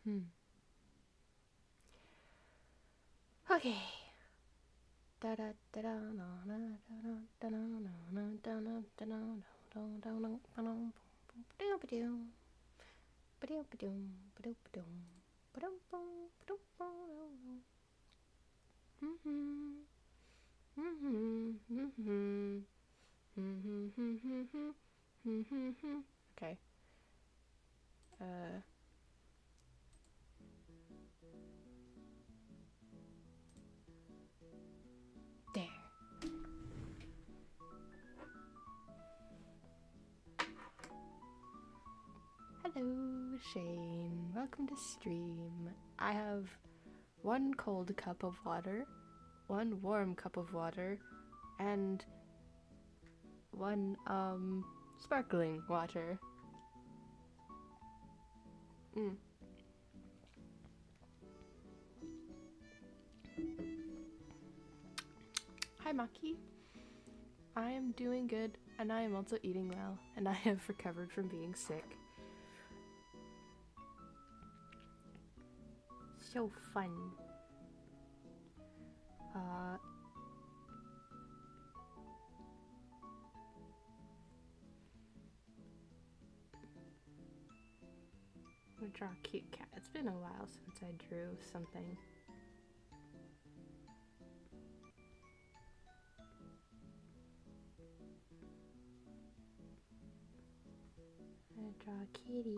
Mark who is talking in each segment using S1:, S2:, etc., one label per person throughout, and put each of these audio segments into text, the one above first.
S1: Okay. Okay. There. Hello, Shane. Welcome to stream. I have one cold cup of water, one warm cup of water, and one, sparkling water. Hi, Maki. I am doing good, and I am also eating well, and I have recovered from being sick. So fun. I'm gonna draw a cute cat. It's been a while since I drew something. I'm gonna draw a kitty.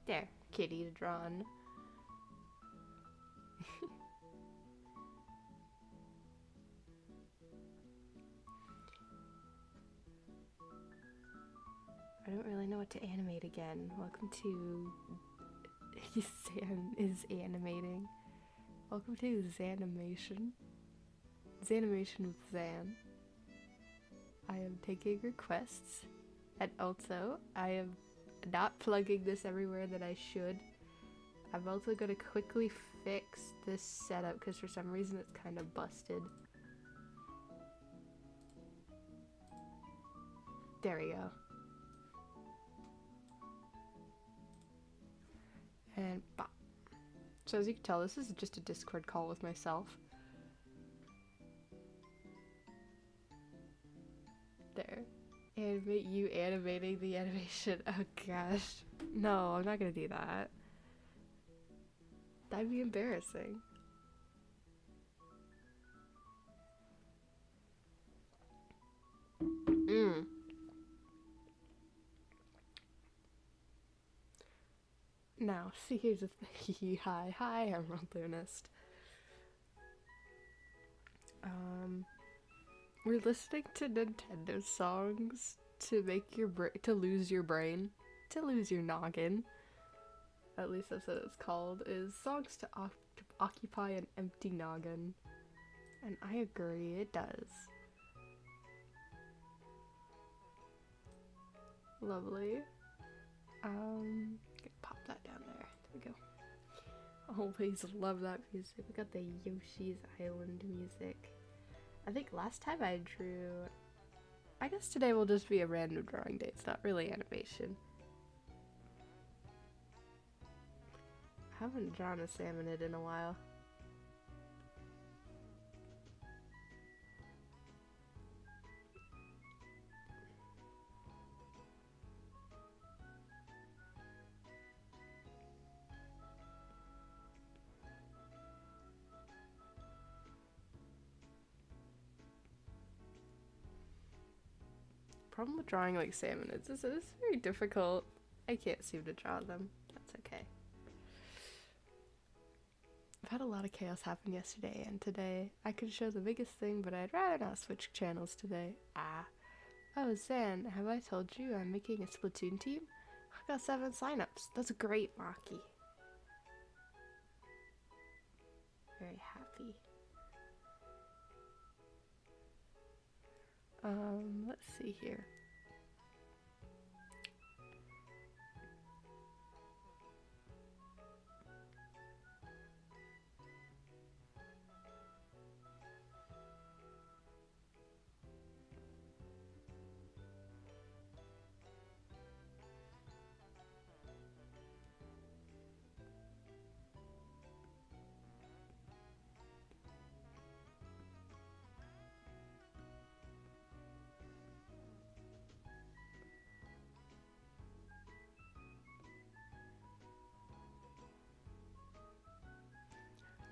S1: There, kitty drawn. I don't really know what to animate again. Welcome to Zan is animating. Welcome to Zanimation. Zanimation with Zan. I am taking requests, and also I am not plugging this everywhere that I should. I'm also gonna quickly fix this setup because for some reason it's kind of busted. There we go. And bop. So as you can tell, this is just a Discord call with myself. There. Animate you animating the animation. Oh gosh. No, I'm not gonna do that. That'd be embarrassing. Now, see, here's the thing. Hi, I'm Ronlunist. We're listening to Nintendo songs to make your to lose your brain, to lose your noggin. At least that's what it's called. Is songs to occupy an empty noggin, and I agree, it does. Lovely. Pop that down there. There we go. Always love that music. We got the Yoshi's Island music. I think last time I drew... I guess today will just be a random drawing day. It's not really animation. I haven't drawn a salmonid in a while. Problem with drawing like salmonids is it's very difficult. I can't seem to draw them. That's okay. I've had a lot of chaos happen yesterday and today. I could show the biggest thing, but I'd rather not switch channels today. Oh, Zan, have I told you I'm making a Splatoon team? I got 7 signups. That's great, Maki. Very happy. Let's see here.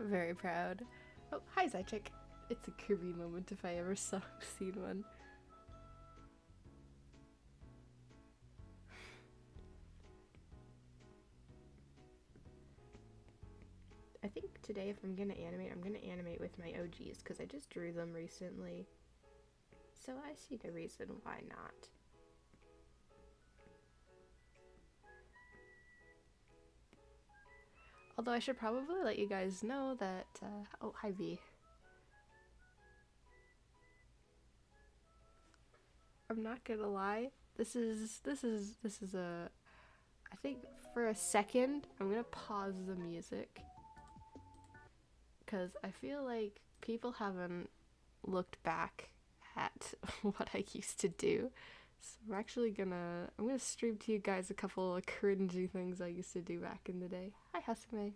S1: Very proud. Oh, hi Zychik. It's a Kirby moment if I ever seen one. I think today if I'm gonna animate with my OGs because I just drew them recently. So I see no reason why not. Although I should probably let you guys know that, oh, hi V. I'm not gonna lie, this is a, I think for a second, I'm gonna pause the music. Because I feel like people haven't looked back at what I used to do. So I'm actually gonna stream to you guys a couple of cringy things I used to do back in the day. Hi Hasume.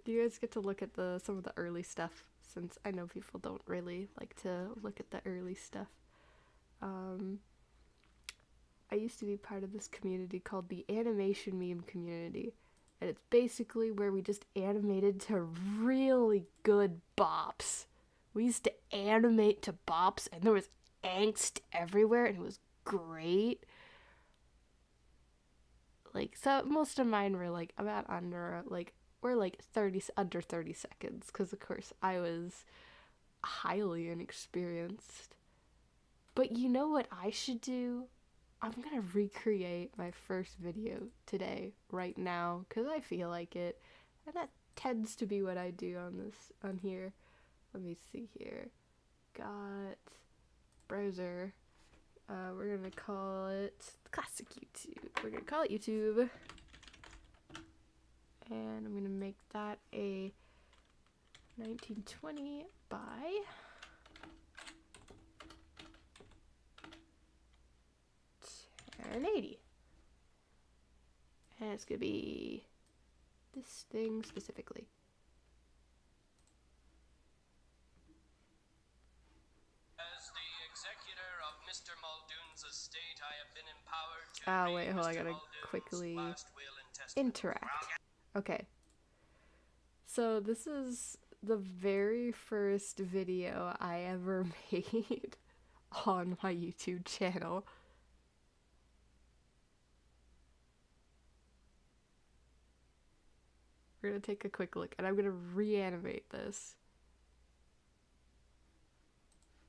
S1: You guys get to look at some of the early stuff, since I know people don't really like to look at the early stuff. I used to be part of this community called the Animation Meme Community, and it's basically where we just animated to really good bops. We used to animate to bops, and there was angst everywhere, and it was great. Like, so most of mine were like about under, like, or like under 30 seconds, because of course I was highly inexperienced. But you know what I should do? I'm gonna recreate my first video today, right now, because I feel like it, and that tends to be what I do on here. Let me see here. Got browser. We're gonna call it classic YouTube. We're gonna call it YouTube. And I'm gonna make that a 1920 by 1080. And it's gonna be this thing specifically.
S2: As the executor of Mr. Muldoon's estate, I have been empowered to
S1: Wait, hold on, I gotta quickly interact. Okay. So this is the very first video I ever made on my YouTube channel. We're gonna take a quick look, and I'm gonna reanimate this.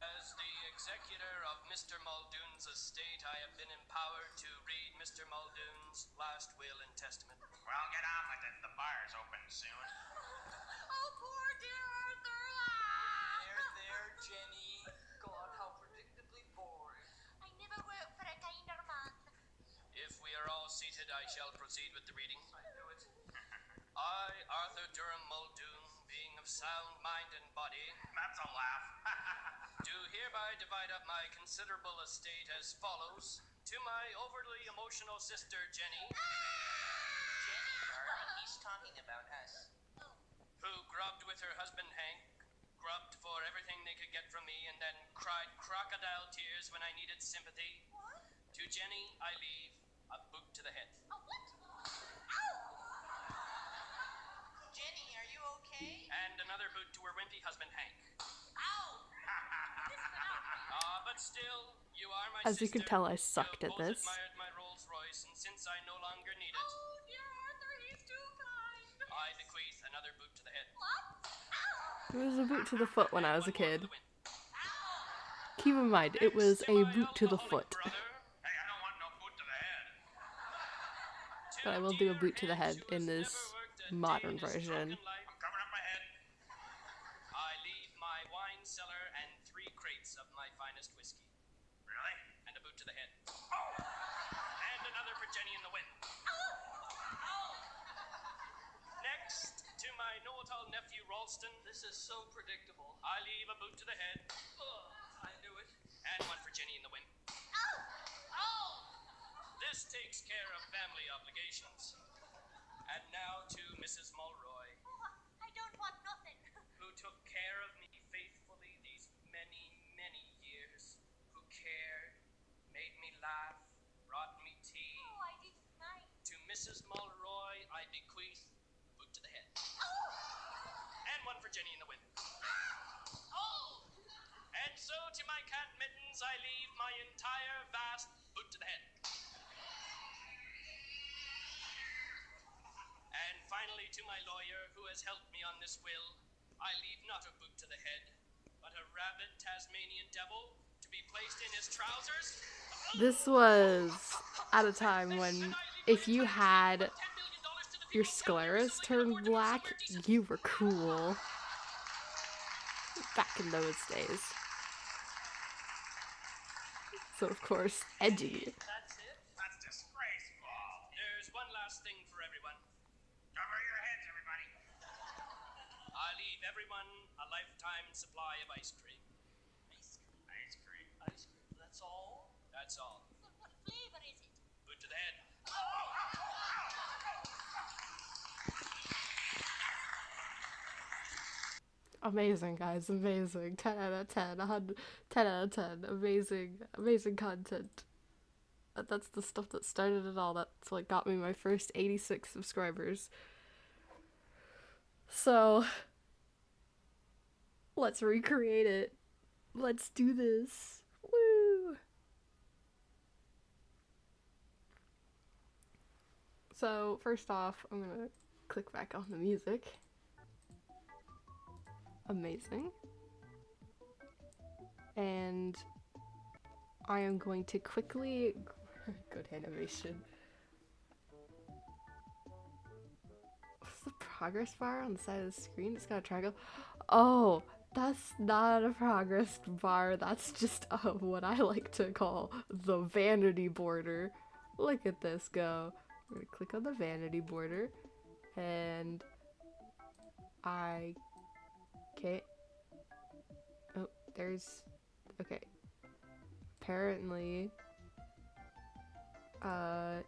S2: As the executor of Mr. Muldoon's estate, I have been empowered to read Mr. Muldoon's last will and testament.
S3: Well, get on with it. The bar's open soon.
S4: Oh, poor dear Arthur.
S2: There, Jenny. God, how predictably boring.
S4: I never worked for a kinder man.
S2: If we are all seated, I shall proceed with the reading. I knew it. I, Arthur Durham Muldoon, being of sound mind and body,
S3: That's a laugh.
S2: do hereby divide up my considerable estate as follows. To my overly emotional sister, Jenny.
S5: Jenny, Arthur, he's talking about us.
S2: Who grubbed with her husband Hank, grubbed for everything they could get from me, and then cried crocodile tears when I needed sympathy.
S4: What?
S2: To Jenny, I leave a boot to the head.
S4: A what? Ow!
S5: Jenny, are you okay?
S2: And another boot to her wimpy husband Hank.
S4: Ow!
S2: But still, you are my
S1: As
S2: sister.
S1: you can tell, I sucked
S2: You
S1: at
S2: both
S1: this.
S2: admired my Rolls Royce, and since I no longer need it,
S4: Oh, dear Arthur, he's too kind.
S2: I bequeath another boot to the head.
S4: What? Ow!
S1: It was a boot to the foot when I was a
S2: One more
S1: kid.
S2: for the win.
S1: Keep in mind, it was
S2: Next
S1: a
S2: my
S1: boot to the
S2: alcoholic
S1: foot.
S2: brother,
S3: Hey, I don't want no boot to the head.
S1: But I will do a boot to the head in this modern version.
S3: I'm covering up my head.
S2: I leave my wine cellar and 3 crates of my finest whiskey.
S3: Really?
S2: And a boot to the head. And another for Jenny in the wind. Next, to my know-it-all nephew Ralston. This is so predictable. I leave a boot to the head. I knew it. And one for Jenny in the wind. This takes care of family obligations. And now to Mrs. Mulroy,
S4: Oh, I don't want nothing.
S2: who took care of me faithfully these many, many years, who cared, made me laugh, brought me tea.
S4: Oh, I didn't mind.
S2: To Mrs. Mulroy, I bequeath a boot to the head. one for Jenny in the wind. Oh! And so to my cat Mittens I leave my entire vast boot to the head. And finally to my lawyer who has helped me on this will, I leave not a boot to the head, but a rabid Tasmanian devil to be placed in his trousers.
S1: This was at a time when if you had your scleras turned black, you were cool. Back in those days. So of course, edgy.
S2: That's it.
S3: That's disgraceful.
S2: There's one last thing for everyone.
S3: Cover your heads, everybody.
S2: I leave everyone a lifetime supply of ice cream.
S3: Ice cream.
S2: Ice cream. That's all? That's all.
S4: What flavor is it?
S2: Boot to the head.
S1: Amazing, guys, amazing. 10 out of 10, 100, 10 out of 10. Amazing, amazing content. That's the stuff that started it all. That's what got me my first 86 subscribers. So, let's recreate it. Let's do this. Woo! So, first off, I'm gonna click back on the music. Amazing. And I am going to quickly good animation. What's the progress bar on the side of the screen? It's got a triangle. Oh, that's not a progress bar. That's just what I like to call the vanity border. Look at this go. I'm gonna click on the vanity border and okay. Oh, there's... Okay. Apparently, my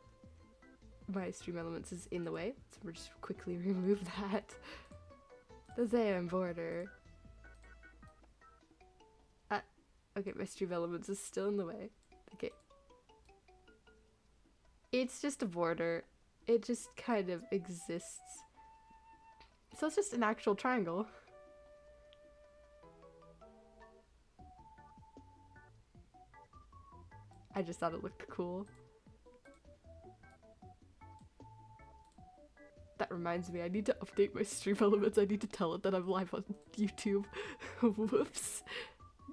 S1: stream elements is in the way, so we'll just quickly remove that. The Zan border. Okay, my stream elements is still in the way. Okay. It's just a border. It just kind of exists. So it's just an actual triangle. I just thought it looked cool. That reminds me, I need to update my stream elements. I need to tell it that I'm live on YouTube. Whoops.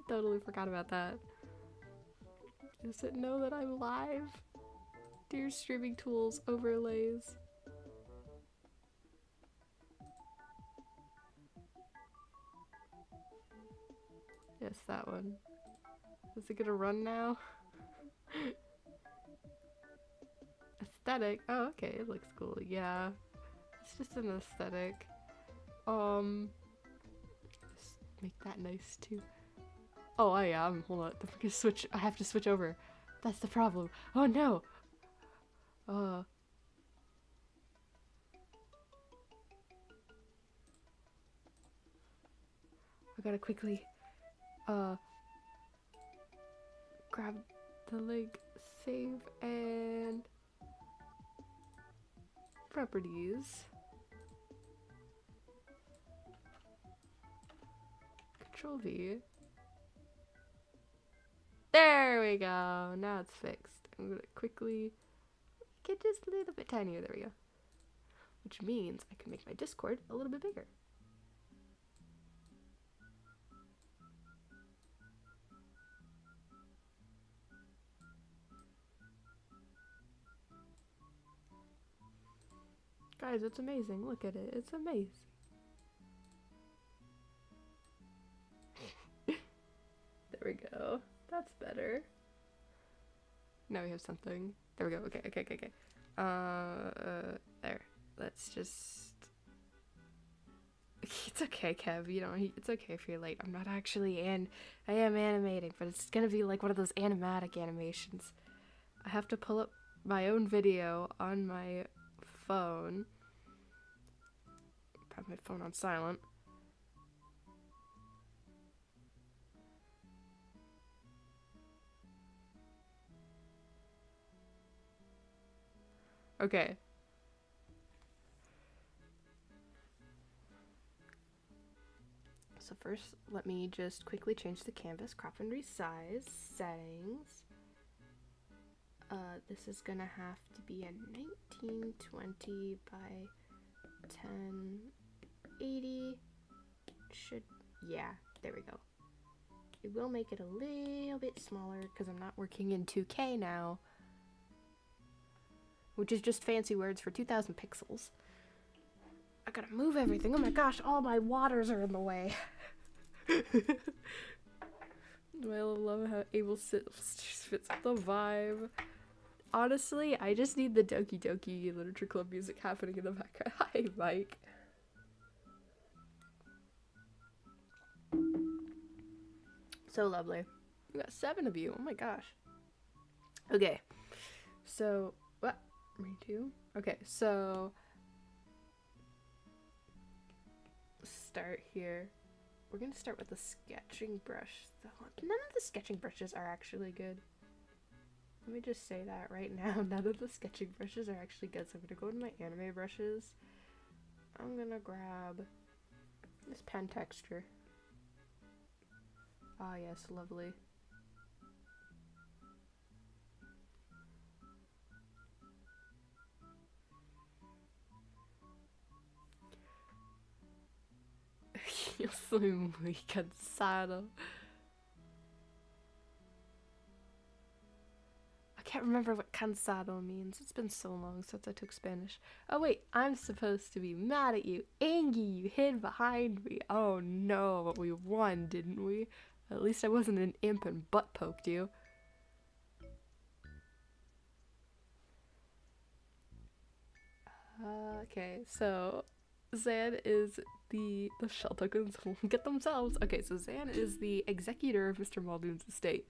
S1: Totally forgot about that. Does it know that I'm live? Dear streaming tools, overlays. Yes, that one. Is it gonna run now? Aesthetic. Oh, okay, it looks cool. Yeah. It's just an aesthetic. Just make that nice too. Oh, I am. Hold on. I'm gonna switch. I have to switch over. That's the problem. Oh no! I gotta quickly, grab the link, save, and properties. Control V. There we go. Now it's fixed. I'm gonna quickly get just a little bit tinier. There we go. Which means I can make my Discord a little bit bigger. Guys, it's amazing. Look at it. It's amazing. There we go. That's better. Now we have something. There we go. Okay. There. Let's just... It's okay, Kev. You know, it's okay if you're late. I'm not actually I am animating, but it's gonna be like one of those animatic animations. I have to pull up my own video on my phone. Have my phone on silent. Okay. so first let me just quickly change the canvas, crop and resize, settings. This is gonna have to be a 1920 by 1080. Should, yeah, there we go. It will make it a little bit smaller because I'm not working in 2K now, which is just fancy words for 2000 pixels. I gotta move everything. Oh my gosh, all my waters are in the way. I love how Abel fits with the vibe. Honestly, I just need the Doki Doki Literature Club music happening in the background. Hi, Mike. So lovely. We got 7 of you. Oh my gosh. Okay. So, what? Me too? Okay, so start here. We're gonna start with the sketching brush. None of the sketching brushes are actually good. Let me just say that right now. None of the sketching brushes are actually good. So I'm gonna go to my anime brushes. I'm gonna grab this pen texture. Ah, yes, lovely. Yo soy muy cansado. I can't remember what cansado means. It's been so long since I took Spanish. Oh wait, I'm supposed to be mad at you. Angie, you hid behind me. Oh no, but we won, didn't we? At least I wasn't an imp and butt poked you. Okay, so Zan is the shell tokens will get themselves. Okay, so Zan is the executor of Mr. Muldoon's estate.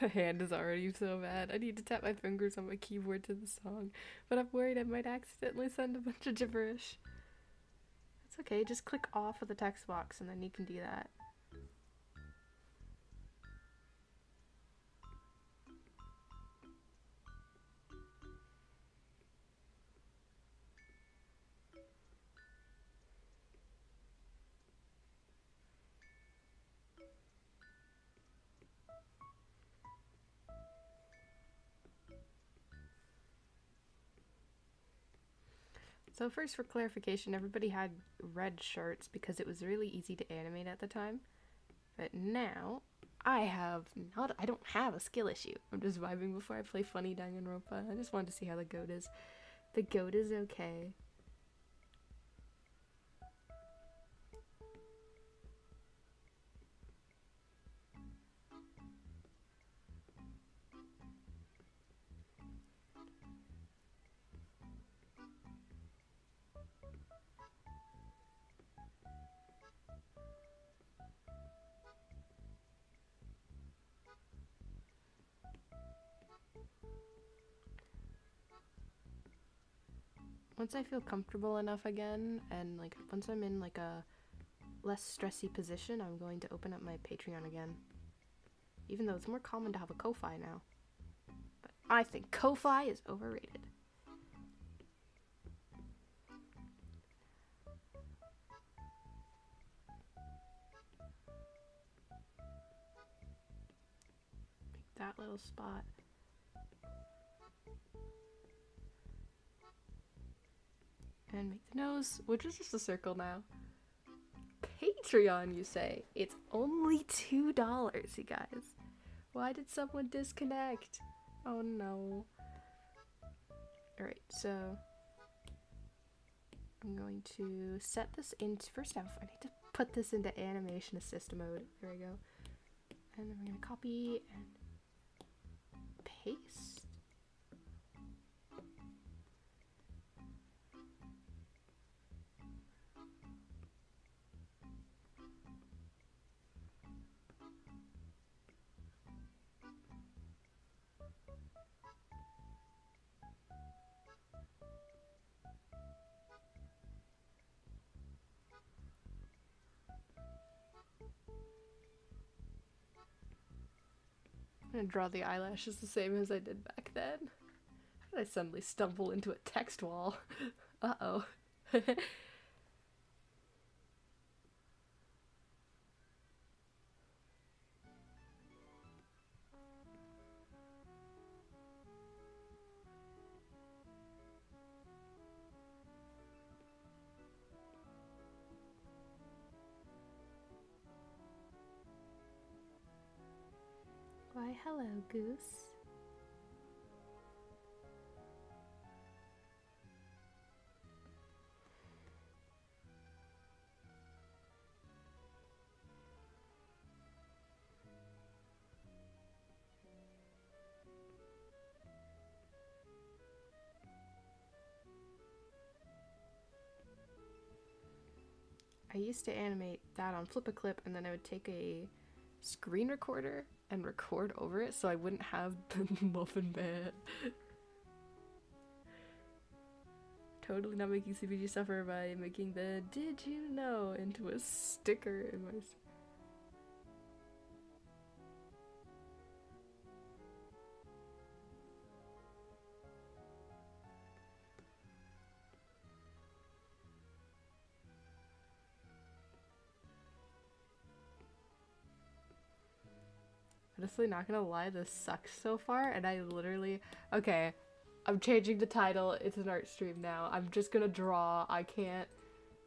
S1: The hand is already so bad. I need to tap my fingers on my keyboard to the song, but I'm worried I might accidentally send a bunch of gibberish. It's okay, just click off of the text box and then you can do that. So first, for clarification, everybody had red shirts because it was really easy to animate at the time. But now, I don't have a skill issue. I'm just vibing before I play Funny Danganronpa. I just wanted to see how the goat is. The goat is okay. Once I feel comfortable enough again, and like once I'm in like a less stressy position, I'm going to open up my Patreon again. Even though it's more common to have a Ko-Fi now. But I think Ko-Fi is overrated. Make that little spot. And make the nose, which is just a circle now. Patreon, you say? It's only $2, you guys. Why did someone disconnect? Oh no. Alright, so I'm going to set this into, first off, I need to put this into animation assist mode. There we go. And then we're gonna copy and paste. I'm gonna draw the eyelashes the same as I did back then. How did I suddenly stumble into a text wall? Uh-oh. Why, hello, Goose. I used to animate that on Flip a Clip, and then I would take a screen recorder and record over it so I wouldn't have the Muffin Man. Totally not making CPG suffer by making the "Did you know" into a sticker in my... Honestly, not gonna lie, this sucks so far, and I literally... Okay, I'm changing the title. It's an art stream now. I'm just gonna draw. I can't...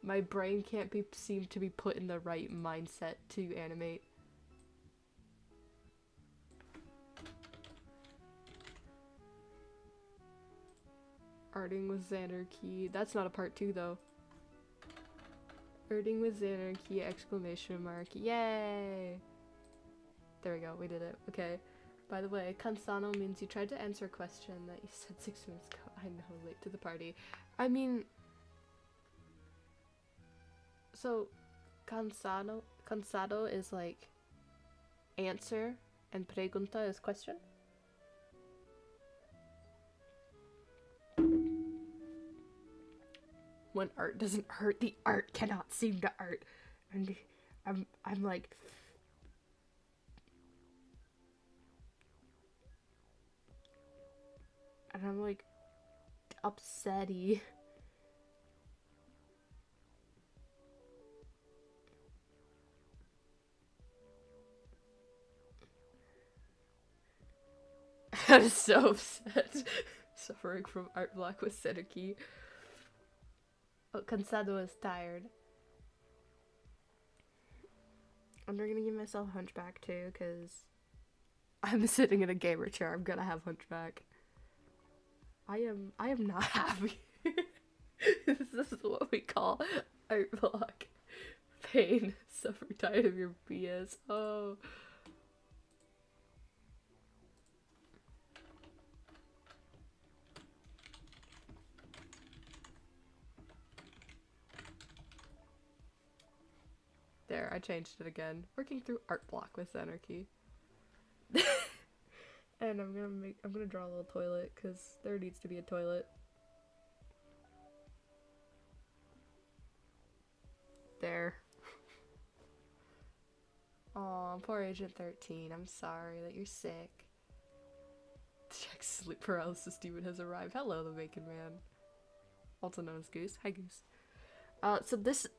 S1: My brain can't be seem to be put in the right mindset to animate. Arting with Xanarky. That's not a part 2, though. Arting with Xanarky, exclamation mark. Yay! There we go, we did it. Okay. By the way, cansano means you tried to answer a question that you said 6 minutes ago. I know, late to the party. I mean... So, cansado is like answer, and pregunta is question. When art doesn't hurt, the art cannot seem to art. And I'm like... And I'm like upsetty. I'm so upset. Suffering from ArtBlock with Xanarky. Oh, cansado is tired. I'm gonna give myself hunchback too, because I'm sitting in a gamer chair. I'm gonna have hunchback. I am not happy. This is what we call ArtBlock. Pain. Suffering tired of your BS. Oh. There, I changed it again. Working through ArtBlock with Xanarky. And I'm gonna draw a little toilet, because there needs to be a toilet. There. Aw, poor Agent 13. I'm sorry that you're sick. Check sleep paralysis demon has arrived. Hello, the Bacon Man. Also known as Goose. Hi, Goose.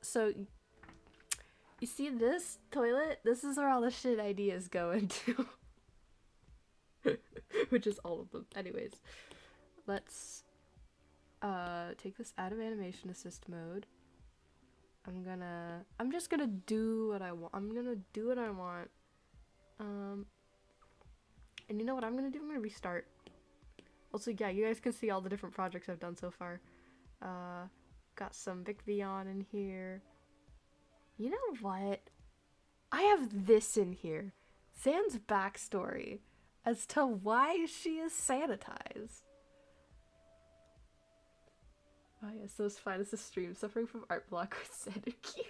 S1: So you see this toilet? This is where all the shit ideas go into. Which is all of them. Anyways, let's take this out of animation assist mode. I'm just gonna do what I want. I'm gonna do what I want. And you know what I'm gonna do? I'm gonna restart. Also, yeah, you guys can see all the different projects I've done so far. Got some Vic Vion in here. You know what? I have this in here. Zan's backstory as to why she is sanitized. Oh yes, those fine as a stream, suffering from ArtBlock with Xanarky.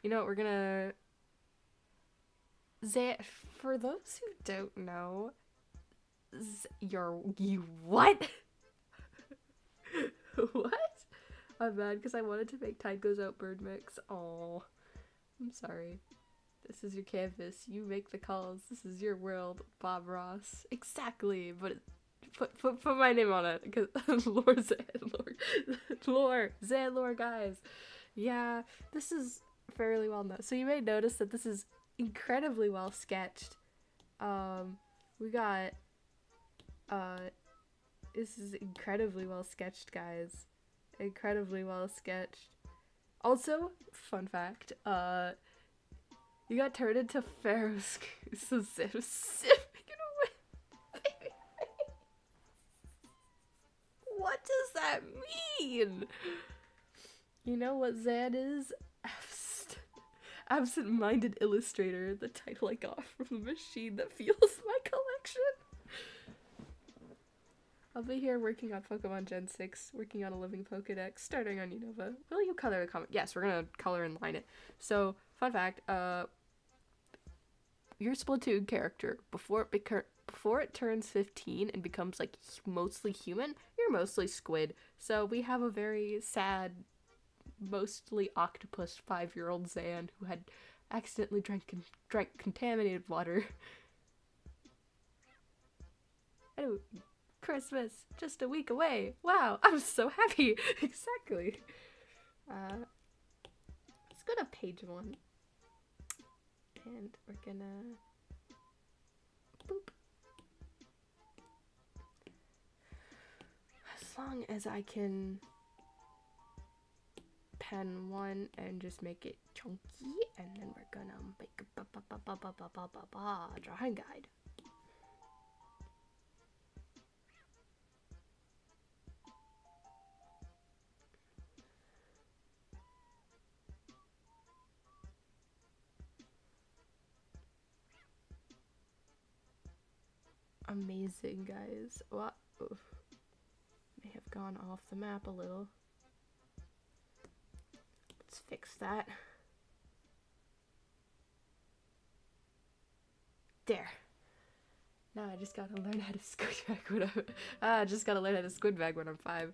S1: You know what, we're gonna... For those who don't know... You what? What? I'm mad because I wanted to make Tide Goes Out bird mix. Oh, I'm sorry. This is your canvas. You make the calls. This is your world, Bob Ross. Exactly, but put my name on it because lore, guys. Yeah, this is fairly well known. So you may notice that this is incredibly well sketched. We got this is incredibly well sketched, guys. Incredibly well sketched. Also, fun fact, you got turned into Pharaoh's so what does that mean? You know what Zan is? Absent-minded illustrator, the title I got from the machine that fuels my collection. I'll be here working on Pokemon Gen 6, working on a living Pokedex, starting on Unova. Will you color the comic? Yes, we're gonna color and line it. So, fun fact, your Splatoon character, before it turns 15 and becomes, like, mostly human, you're mostly squid. So we have a very sad, mostly octopus 5-year-old Zan who had accidentally drank contaminated water. Oh, Christmas, just a week away. Wow, I'm so happy. Exactly. Let's go to page 1. And we're gonna... boop. As long as I can pen one and just make it chunky, and then we're gonna make a drawing guide. Amazing, guys. What? Oof. May have gone off the map a little. Let's fix that. There. Now I just gotta learn how to squid bag when I'm... I just gotta learn how to squid bag when I'm 5.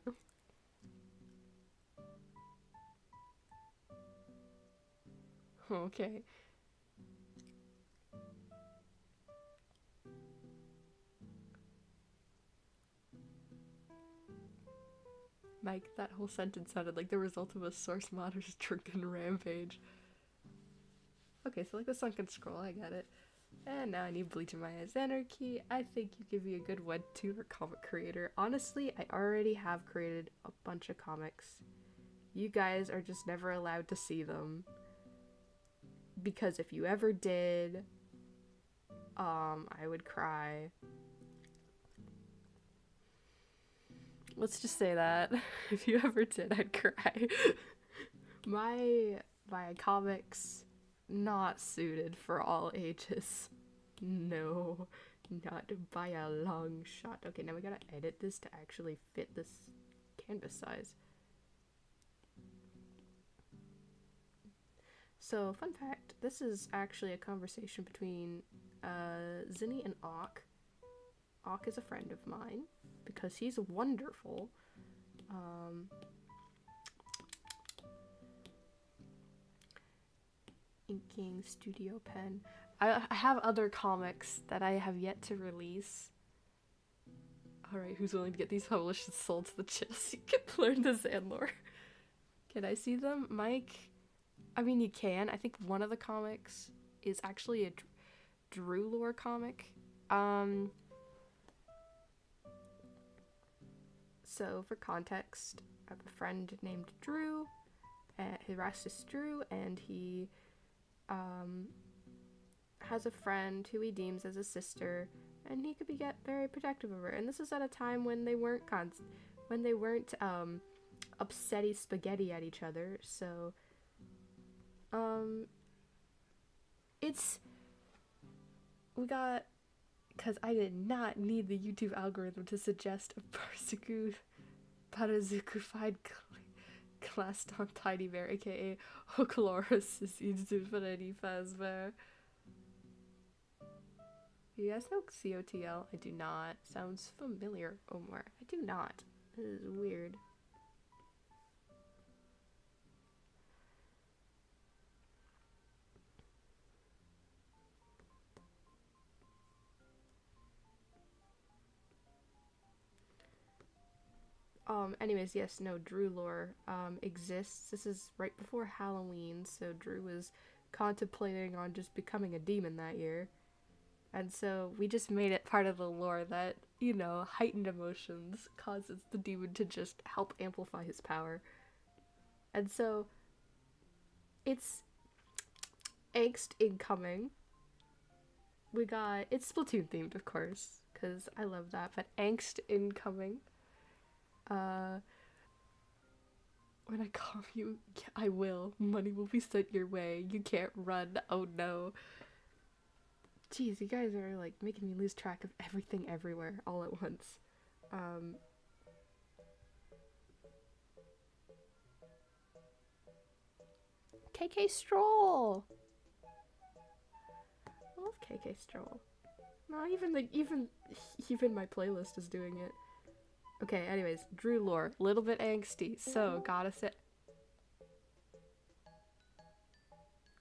S1: Okay. Mike, that whole sentence sounded like the result of a source modder's drunken rampage. Okay, so like the sunken scroll, I get it. And now I need bleach in my eyes. Xanarky, I think you could be a good webtoon or comic creator. Honestly, I already have created a bunch of comics. You guys are just never allowed to see them. Because if you ever did, I would cry. Let's just say that. If you ever did, I'd cry. My comics, not suited for all ages. No, not by a long shot. Okay, now we gotta edit this to actually fit this canvas size. So, fun fact, this is actually a conversation between Zinni and Auk. Auk is a friend of mine because he's wonderful. Inking studio pen. I have other comics that I have yet to release. Alright, who's willing to get these published and sold to the channel so you can learn the Zan lore? Can I see them? Mike? I mean, you can. I think one of the comics is actually a Drew lore comic. So, for context, I have a friend named Drew. His rest is Drew, and he has a friend who he deems as a sister, and he could get very protective of her. And this is at a time when they weren't upsetty spaghetti at each other. So because I did not need the YouTube algorithm to suggest a Parazuku-fied class on Tiny Bear, aka Hochlorus Izufredi Fazbear. You guys know COTL? I do not. Sounds familiar, Omar. I do not. This is weird. Anyways, yes, no, Drew lore, exists. This is right before Halloween, so Drew was contemplating on just becoming a demon that year. And so we just made it part of the lore that, you know, heightened emotions causes the demon to just help amplify his power. And so it's angst incoming. It's Splatoon themed, of course, because I love that, but angst incoming. When I call you, I will. Money will be sent your way. You can't run. Oh no. Jeez, you guys are like making me lose track of everything everywhere all at once. KK Stroll! I love KK Stroll. No, even my playlist is doing it. Okay, anyways, Drew lore, little bit angsty, so gotta say,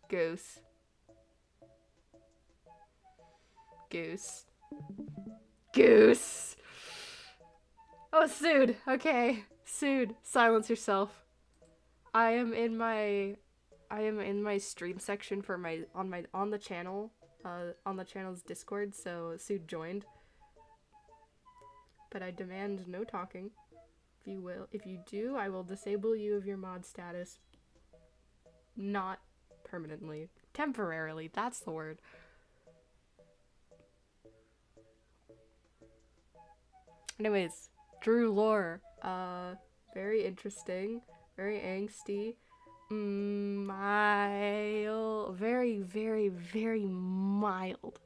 S1: Goose. Oh, Sood. Okay, Sood, silence yourself. I am in my stream section for on the channel, on the channel's Discord. So Sood joined. But I demand no talking. If you do, I will disable you of your mod status. Not permanently. Temporarily, that's the word. Anyways, Drew lore. Very interesting. Very angsty. Mild. Very, very, very mild.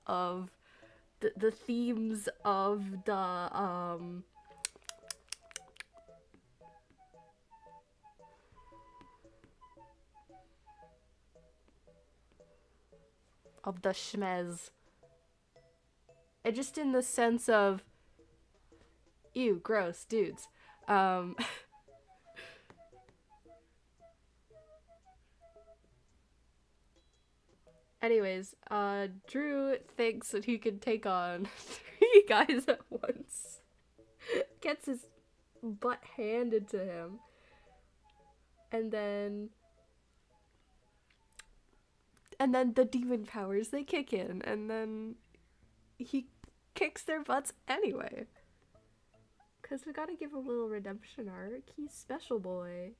S1: Of the themes of the schmez. And just in the sense of ew, gross dudes. Anyways, Drew thinks that he can take on 3 guys at once. Gets his butt handed to him. And then the demon powers, they kick in. And then he kicks their butts anyway. Because we gotta give a little redemption arc. He's special boy.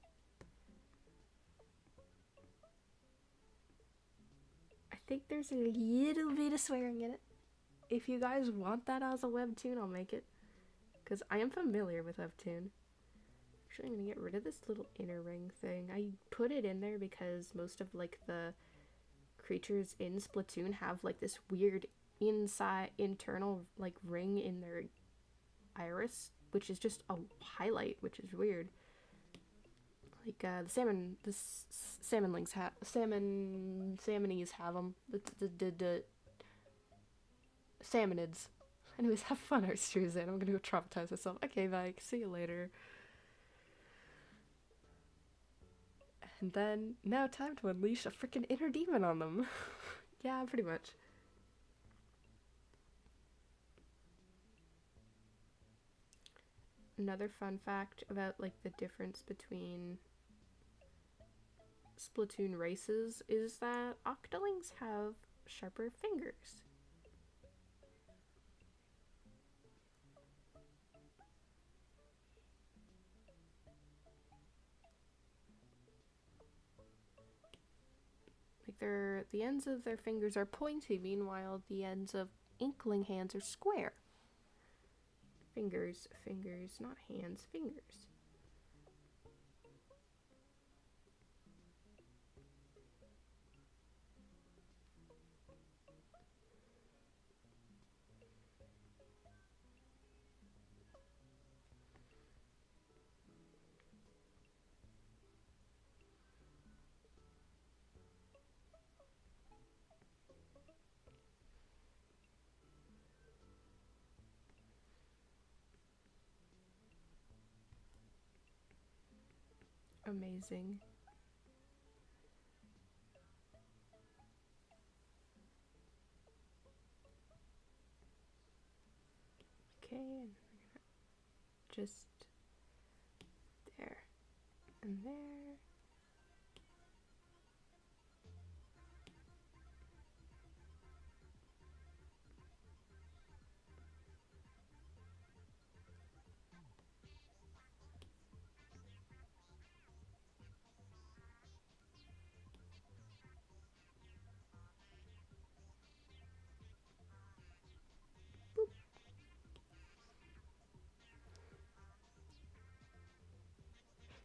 S1: I think there's a little bit of swearing in it. If you guys want that as a webtoon, I'll make it. Because I am familiar with webtoon. Actually, I'm gonna get rid of this little inner ring thing. I put it in there because most of like the creatures in Splatoon have like this weird internal like ring in their iris, which is just a highlight, which is weird. Like the salmonlings salmonies have them. The salmonids. Anyways, have fun, Arstrews, and I'm gonna go traumatize myself. Okay, bye. See you later. And then now time to unleash a freaking inner demon on them. Yeah, pretty much. Another fun fact about like the difference between Splatoon races is that Octolings have sharper fingers. Like the ends of their fingers are pointy, meanwhile the ends of inkling hands are square. Fingers, not hands, fingers. Amazing. Okay, and we're gonna just there and there.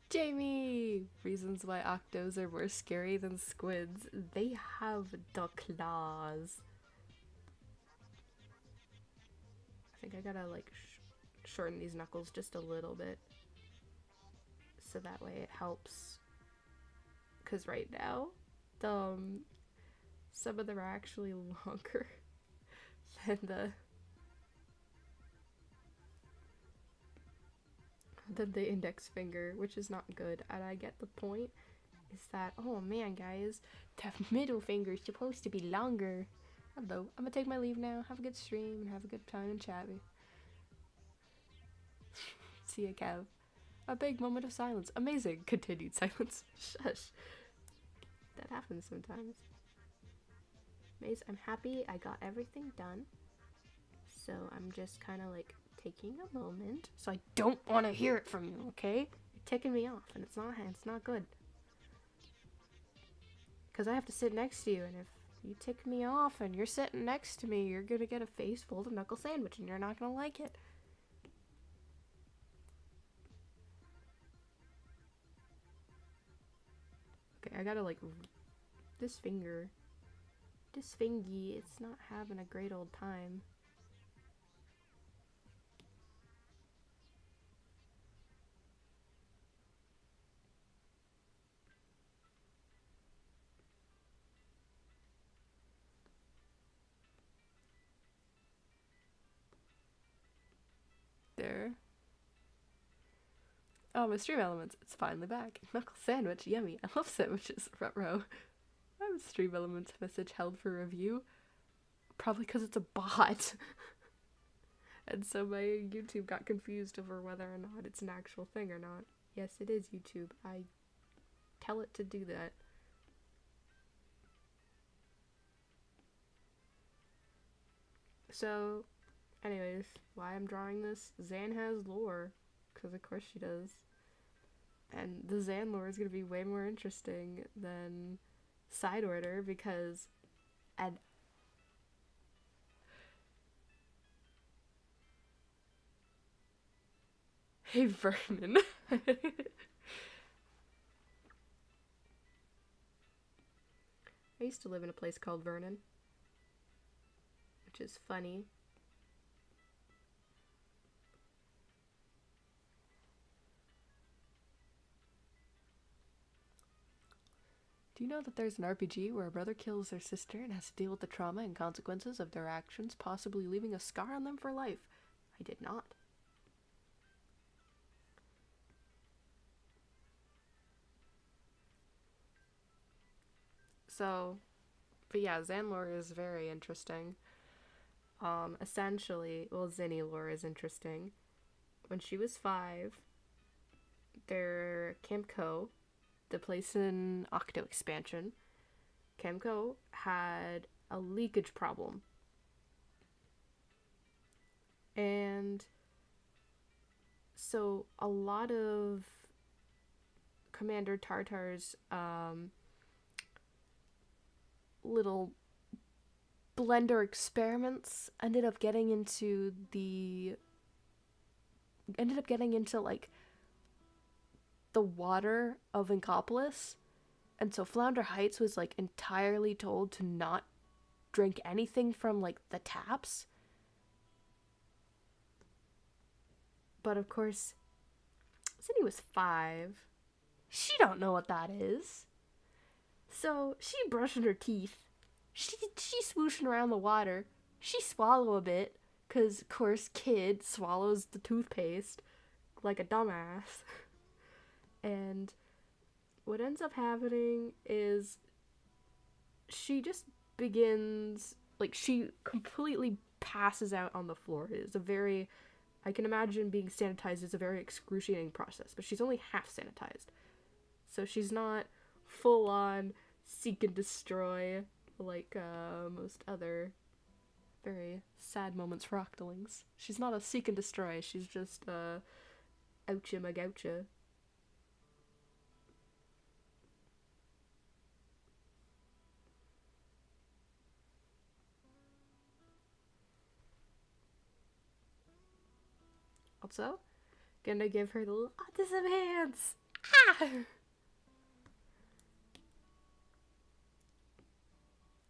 S1: Jamie! Reasons why octos are more scary than squids. They have the claws. I think I gotta like shorten these knuckles just a little bit. So that way it helps. Because right now, some of them are actually longer than the index finger, which is not good. And I get the point, is that, oh man guys, the middle finger is supposed to be longer. Hello, I'm gonna take my leave now. Have a good stream and have a good time and chatting. See ya, Kev. A big moment of silence. Amazing. Continued silence. Shush. That happens sometimes. Maze, I'm happy I got everything done. So I'm just kind of like taking a moment. So I don't want to hear it from you, okay? You're ticking me off and it's not good. Because I have to sit next to you, and if you tick me off and you're sitting next to me, you're gonna get a face full of knuckle sandwich and you're not gonna like it. Okay, I gotta like this fingy, it's not having a great old time. There. Oh, my stream elements, it's finally back. Knuckle sandwich, yummy. I love sandwiches, front row. Why was stream elements message held for review? Probably because it's a bot. And so my YouTube got confused over whether or not it's an actual thing or not. Yes, it is YouTube. I tell it to do that. So, anyways, why I'm drawing this? Zan has lore. Because of course she does. And the Zan lore is going to be way more interesting than side order because... And... Hey, Vernon. I used to live in a place called Vernon. Which is funny. Do you know that there's an RPG where a brother kills their sister and has to deal with the trauma and consequences of their actions, possibly leaving a scar on them for life? I did not. So, but yeah, Zan lore is very interesting. Essentially, well, Zinni lore is interesting. When she was 5, their Camco, the place in Octo expansion, Camco had a leakage problem. And so a lot of Commander Tartar's little blender experiments ended up getting into like the water of Inkopolis. And so Flounder Heights was like entirely told to not drink anything from like the taps. But of course, Cindy was 5. She don't know what that is. So she brushing her teeth. She swooshing around the water. She swallow a bit, 'cause of course kid swallows the toothpaste like a dumbass. And what ends up happening is she just begins, like, she completely passes out on the floor. It is a very, I can imagine being sanitized is a very excruciating process, but she's only half sanitized. So she's not full on seek and destroy like most other very sad moments for octolings. She's not a seek and destroy, she's just oucha magoucha. Also, gonna give her the little autism hands. Ah!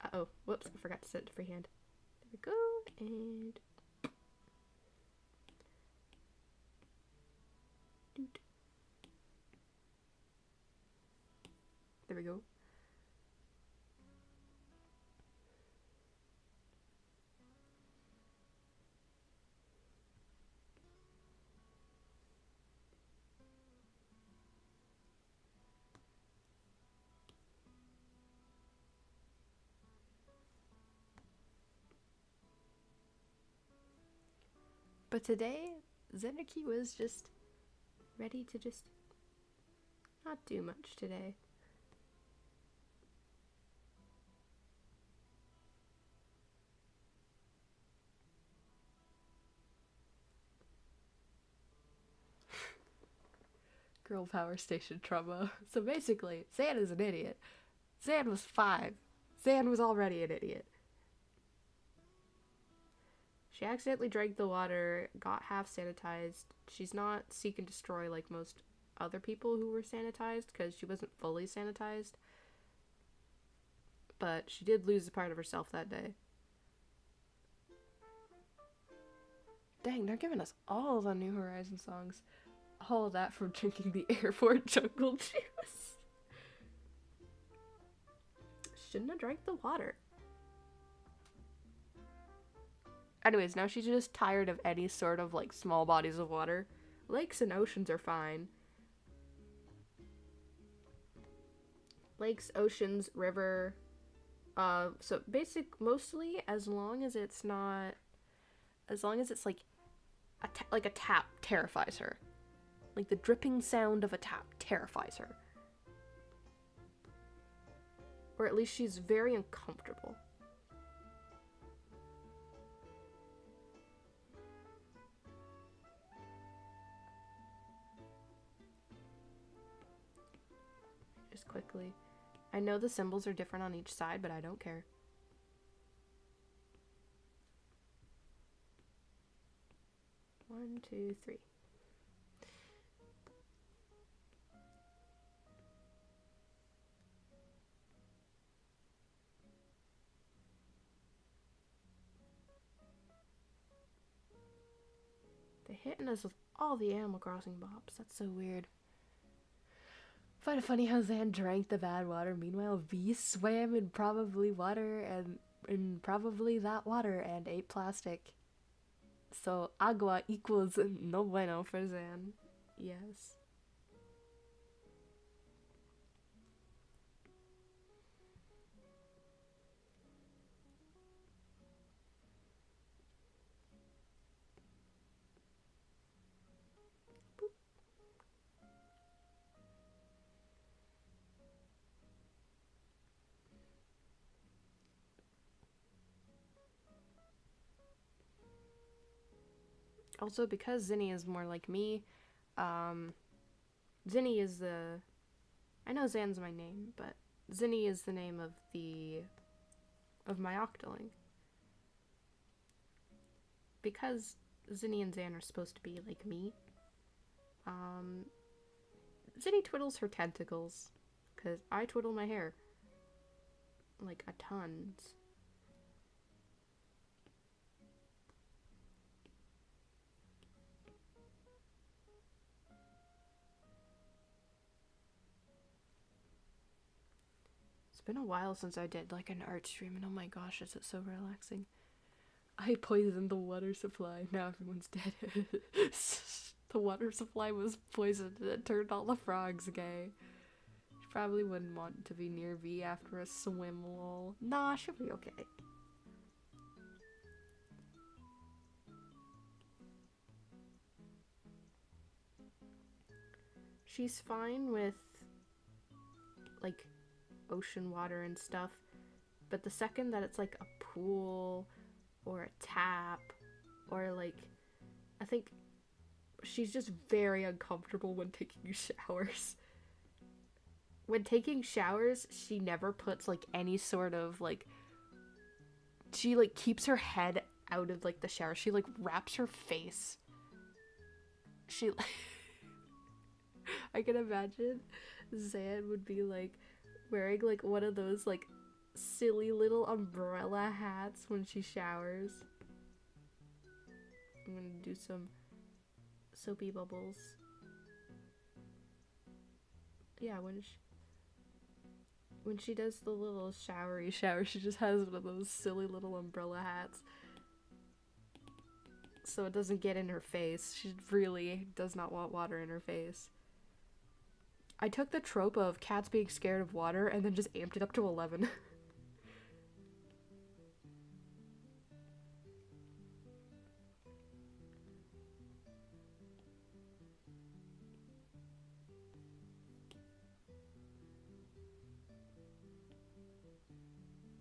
S1: Uh-oh, whoops, I forgot to set it to freehand. There we go, and... There we go. But today, Xanarky was just ready to just not do much today. Girl power station trauma. So basically, Zan is an idiot. Zan was 5. Zan was already an idiot. She accidentally drank the water, got half sanitized. She's not seek and destroy like most other people who were sanitized, because she wasn't fully sanitized. But she did lose a part of herself that day. Dang, they're giving us all the New Horizon songs. All of that from drinking the airport jungle juice. Shouldn't have drank the water. Anyways, now she's just tired of any sort of, like, small bodies of water. Lakes and oceans are fine. Lakes, oceans, river. So mostly, as long as it's not... As long as it's, like a tap terrifies her. Like, the dripping sound of a tap terrifies her. Or at least she's very uncomfortable. Just quickly. I know the symbols are different on each side, but I don't care. One, two, three. They're hitting us with all the Animal Crossing bops. That's so weird. Find it funny how Zan drank the bad water. Meanwhile, V swam in probably water and in probably that water and ate plastic. So agua equals no bueno for Zan. Yes. Also, because Zinni is more like me, Zinni is the... I know Zan's my name, but Zinni is the name of the of my octoling. Because Zinni and Zan are supposed to be like me, Zinni twiddles her tentacles, because I twiddle my hair. Like a tons. It's been a while since I did like an art stream, and oh my gosh, is it so relaxing. I poisoned the water supply. Now everyone's dead. The water supply was poisoned and it turned all the frogs gay. She probably wouldn't want to be near V after a swim, lol. Nah, she'll be okay. She's fine with, like, ocean water and stuff, but the second that it's, like, a pool or a tap or, like, I think she's just very uncomfortable when taking showers. When taking showers, she never puts, like, any sort of, like, she, like, keeps her head out of, like, the shower. She, like, wraps her face. She, like, I can imagine Zan would be, like, wearing, like, one of those, like, silly little umbrella hats when she showers. I'm gonna do some soapy bubbles. Yeah, when she does the little showery shower, she just has one of those silly little umbrella hats. So it doesn't get in her face. She really does not want water in her face. I took the trope of cats being scared of water and then just amped it up to 11.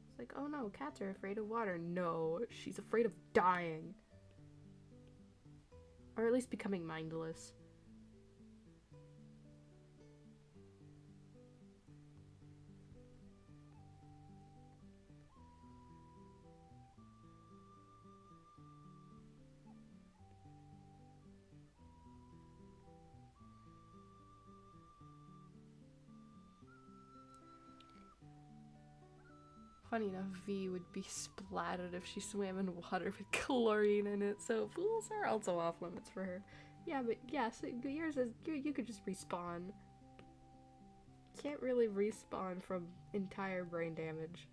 S1: It's like, oh no, cats are afraid of water. No, she's afraid of dying. Or at least becoming mindless. Funny enough, V would be splattered if she swam in water with chlorine in it, so pools are also off limits for her. Yeah, but yeah, so yours is, you could just respawn. Can't really respawn from entire brain damage.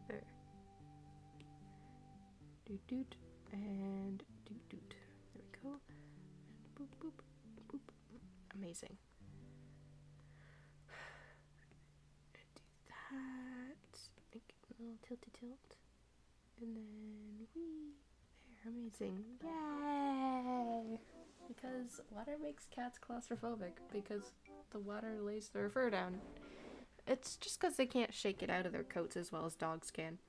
S1: There. Doot doot and doot doot. There we go. And boop boop boop. Amazing. Do that. Make a little tilty tilt. And then wee. There, amazing. Yay! Because water makes cats claustrophobic because the water lays their fur down. It's just because they can't shake it out of their coats as well as dogs can.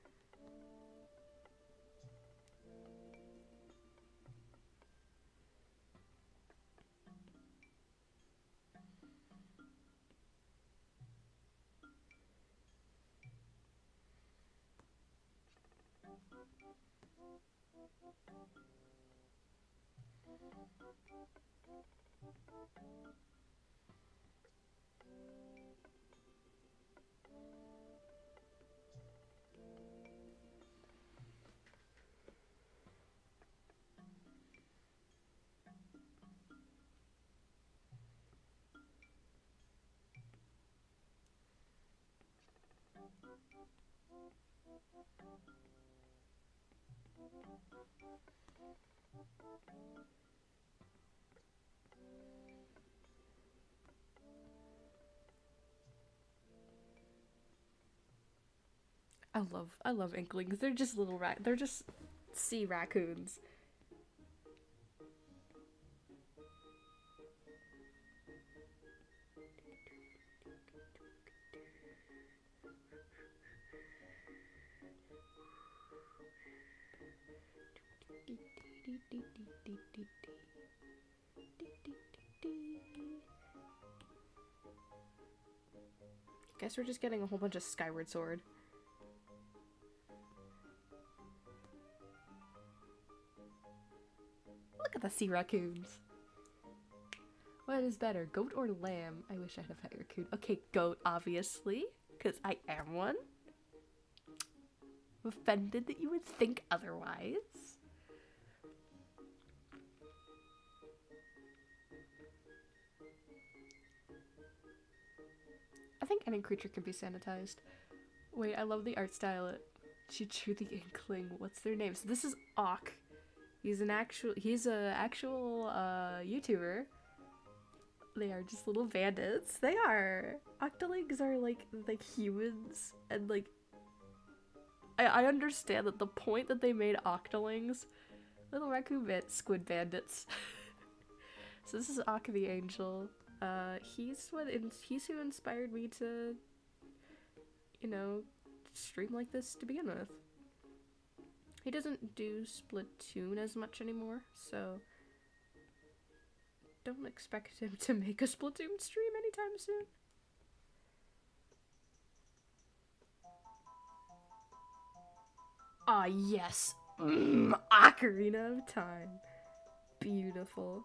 S1: I love inklings. They're just little they're just sea raccoons. Guess we're just getting a whole bunch of Skyward Sword. Look at the sea raccoons. What is better, goat or lamb? I wish I had a pet raccoon. Okay, goat, obviously, because I am one. I'm offended that you would think otherwise. I think any creature can be sanitized. Wait, I love the art style. She drew the Inkling. What's their name? So this is Auk. He's a actual YouTuber. They are just little bandits. They are. Octolings are like humans, and like I understand that the point that they made Octolings, little raccoon squid bandits. So this is Auk the Angel. He's who inspired me to, you know, stream like this to begin with. He doesn't do Splatoon as much anymore, so don't expect him to make a Splatoon stream anytime soon. Ah, yes. Ocarina of Time. Beautiful.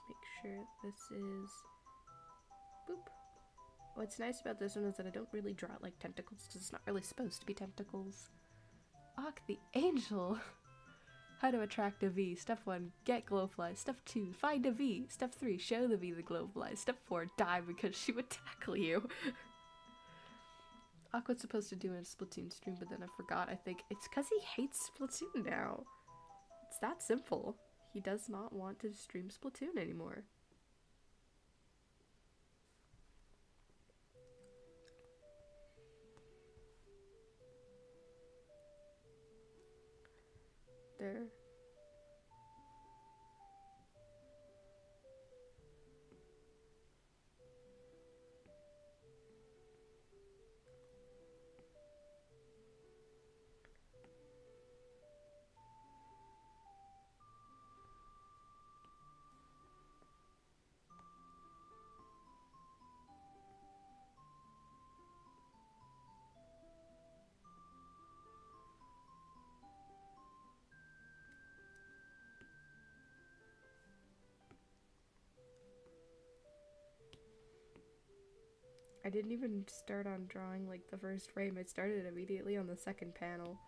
S1: Make sure this is boop. What's nice about this one is that I don't really draw it like tentacles because it's not really supposed to be tentacles. Auk the Angel. How to attract a V. Step 1, get glowflies. Step 2, find a V. Step 3, show the V the glowflies. Step 4, die because she would tackle you. Auk was supposed to do a Splatoon stream, but then I forgot. I think it's because he hates Splatoon now. It's that simple. He does not want to stream Splatoon anymore. There. I didn't even start on drawing like the first frame. I started immediately on the second panel.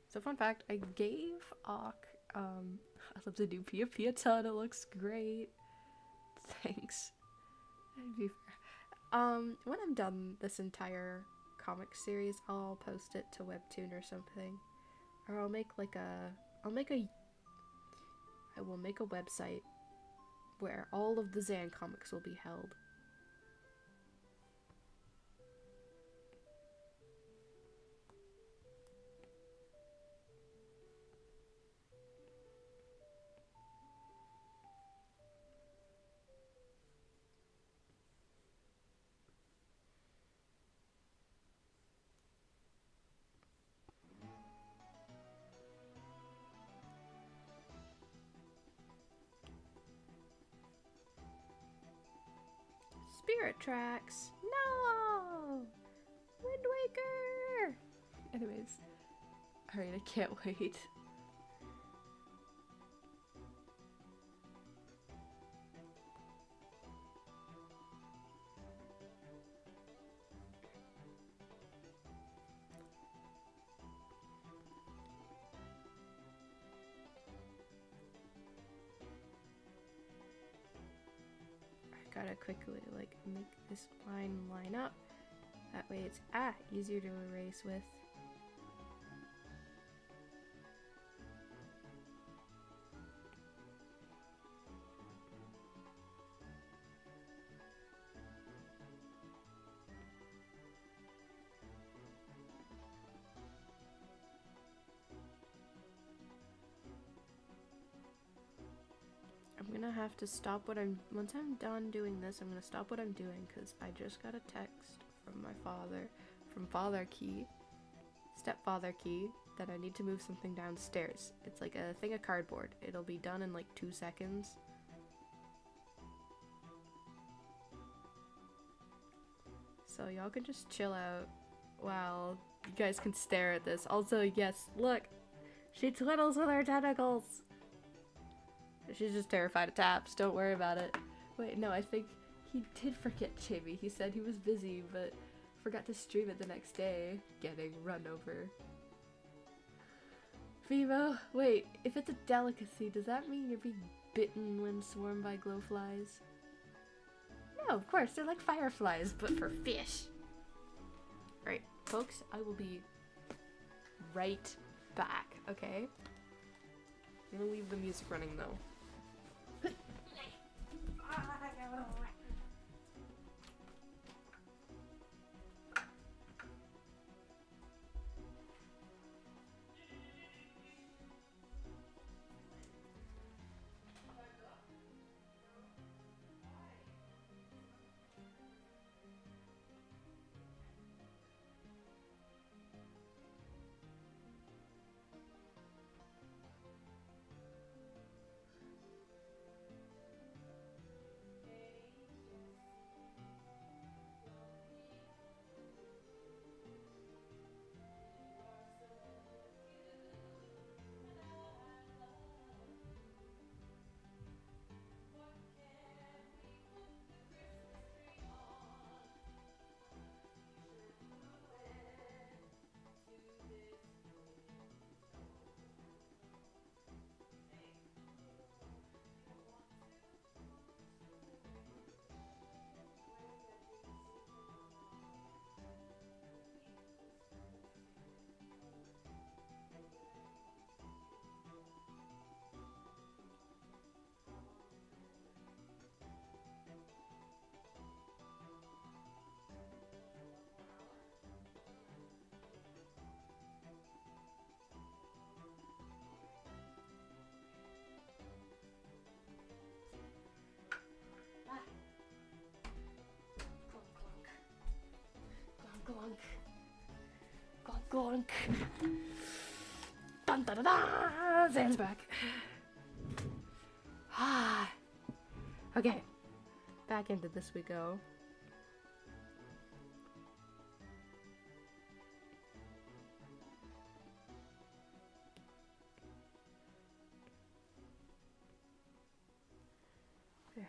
S1: So fun fact, I gave Auk, I love the new Pia Pia ton, it looks great. Thanks. When I'm done this entire comic series, I'll post it to Webtoon or something. Or I will make a website where all of the Zan comics will be held. Spirit Tracks! No! Wind Waker! Anyways. Alright, I can't wait. gotta quickly like make this line up. That way it's easier to erase with. I'm gonna have to stop once I'm done doing this, I'm gonna stop what I'm doing because I just got a text from my father, from stepfather key, that I need to move something downstairs. It's like a thing of cardboard. It'll be done in like 2 seconds. So y'all can just chill out while you guys can stare at this. Also, yes, look! She twiddles with her tentacles! She's just terrified of taps, don't worry about it. Wait, no, I think he did forget Chibi. He said he was busy, but forgot to stream it the next day. Getting run over. Vivo, wait, if it's a delicacy, does that mean you're being bitten when swarmed by glowflies? No, of course, they're like fireflies, but for fish. Alright, folks, I will be right back, okay? I'm gonna leave the music running though. Glunk. Glunk, glunk. Dun da da da! Zan's back. Ah. Okay. Back into this we go. There.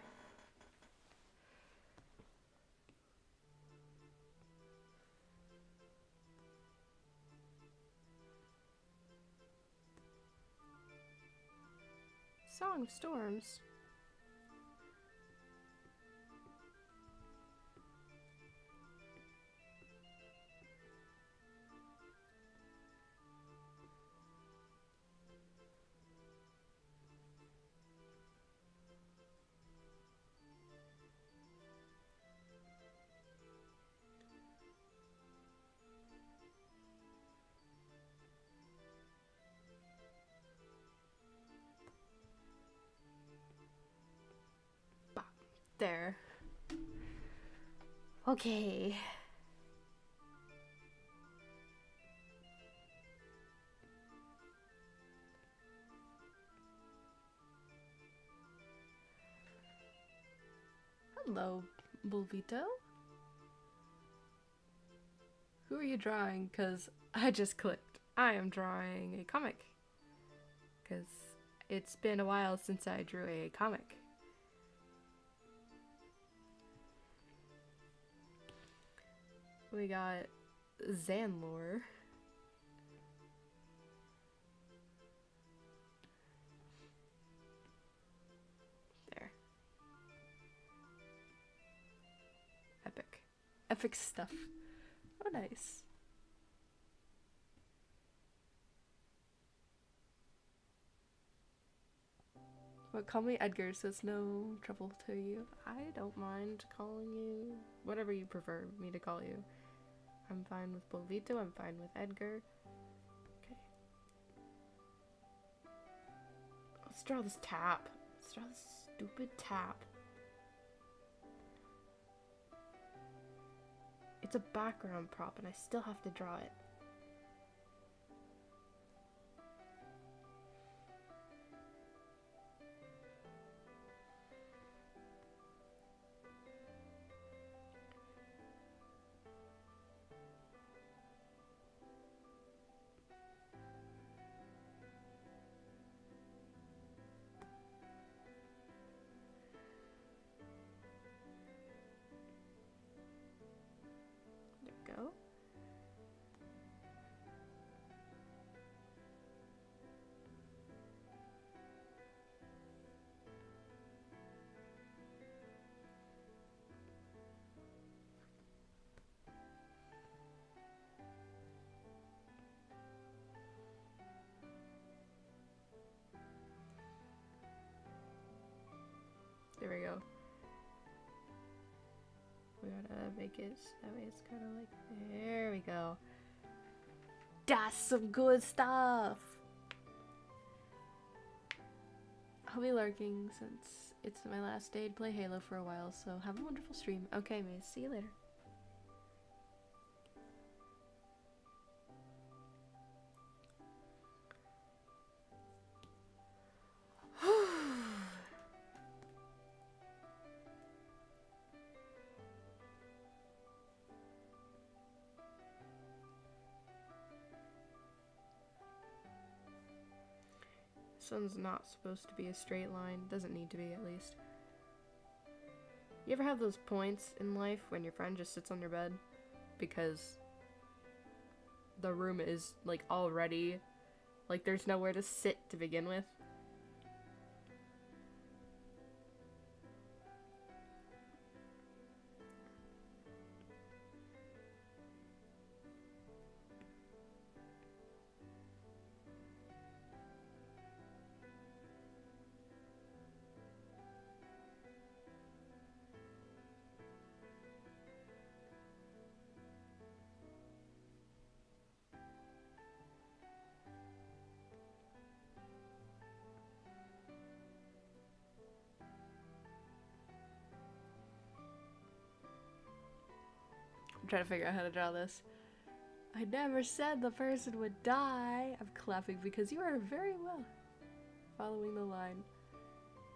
S1: Song of Storms. There. Okay. Hello, Bulvito. Who are you drawing? 'Cause I just clicked. I am drawing a comic. 'Cause it's been a while since I drew a comic. We got Xanlore. There. Epic stuff. Oh, nice. But call me Edgar, so it's no trouble to you. I don't mind calling you whatever you prefer me to call you. I'm fine with Bolito, I'm fine with Edgar. Okay. Let's draw this tap. Let's draw this stupid tap. It's a background prop and I still have to draw it. Go. There we go. We gotta make it so that way it's kind of like, there we go. That's some good stuff. I'll be lurking since it's my last day to play Halo for a while, so have a wonderful stream. Okay, Maze, see you later. This one's not supposed to be a straight line. Doesn't need to be, at least. You ever have those points in life when your friend just sits on your bed because the room is, like, already, like, there's nowhere to sit to begin with? Trying to figure out how to draw this. I never said the person would die. I'm clapping because you are very well following the line.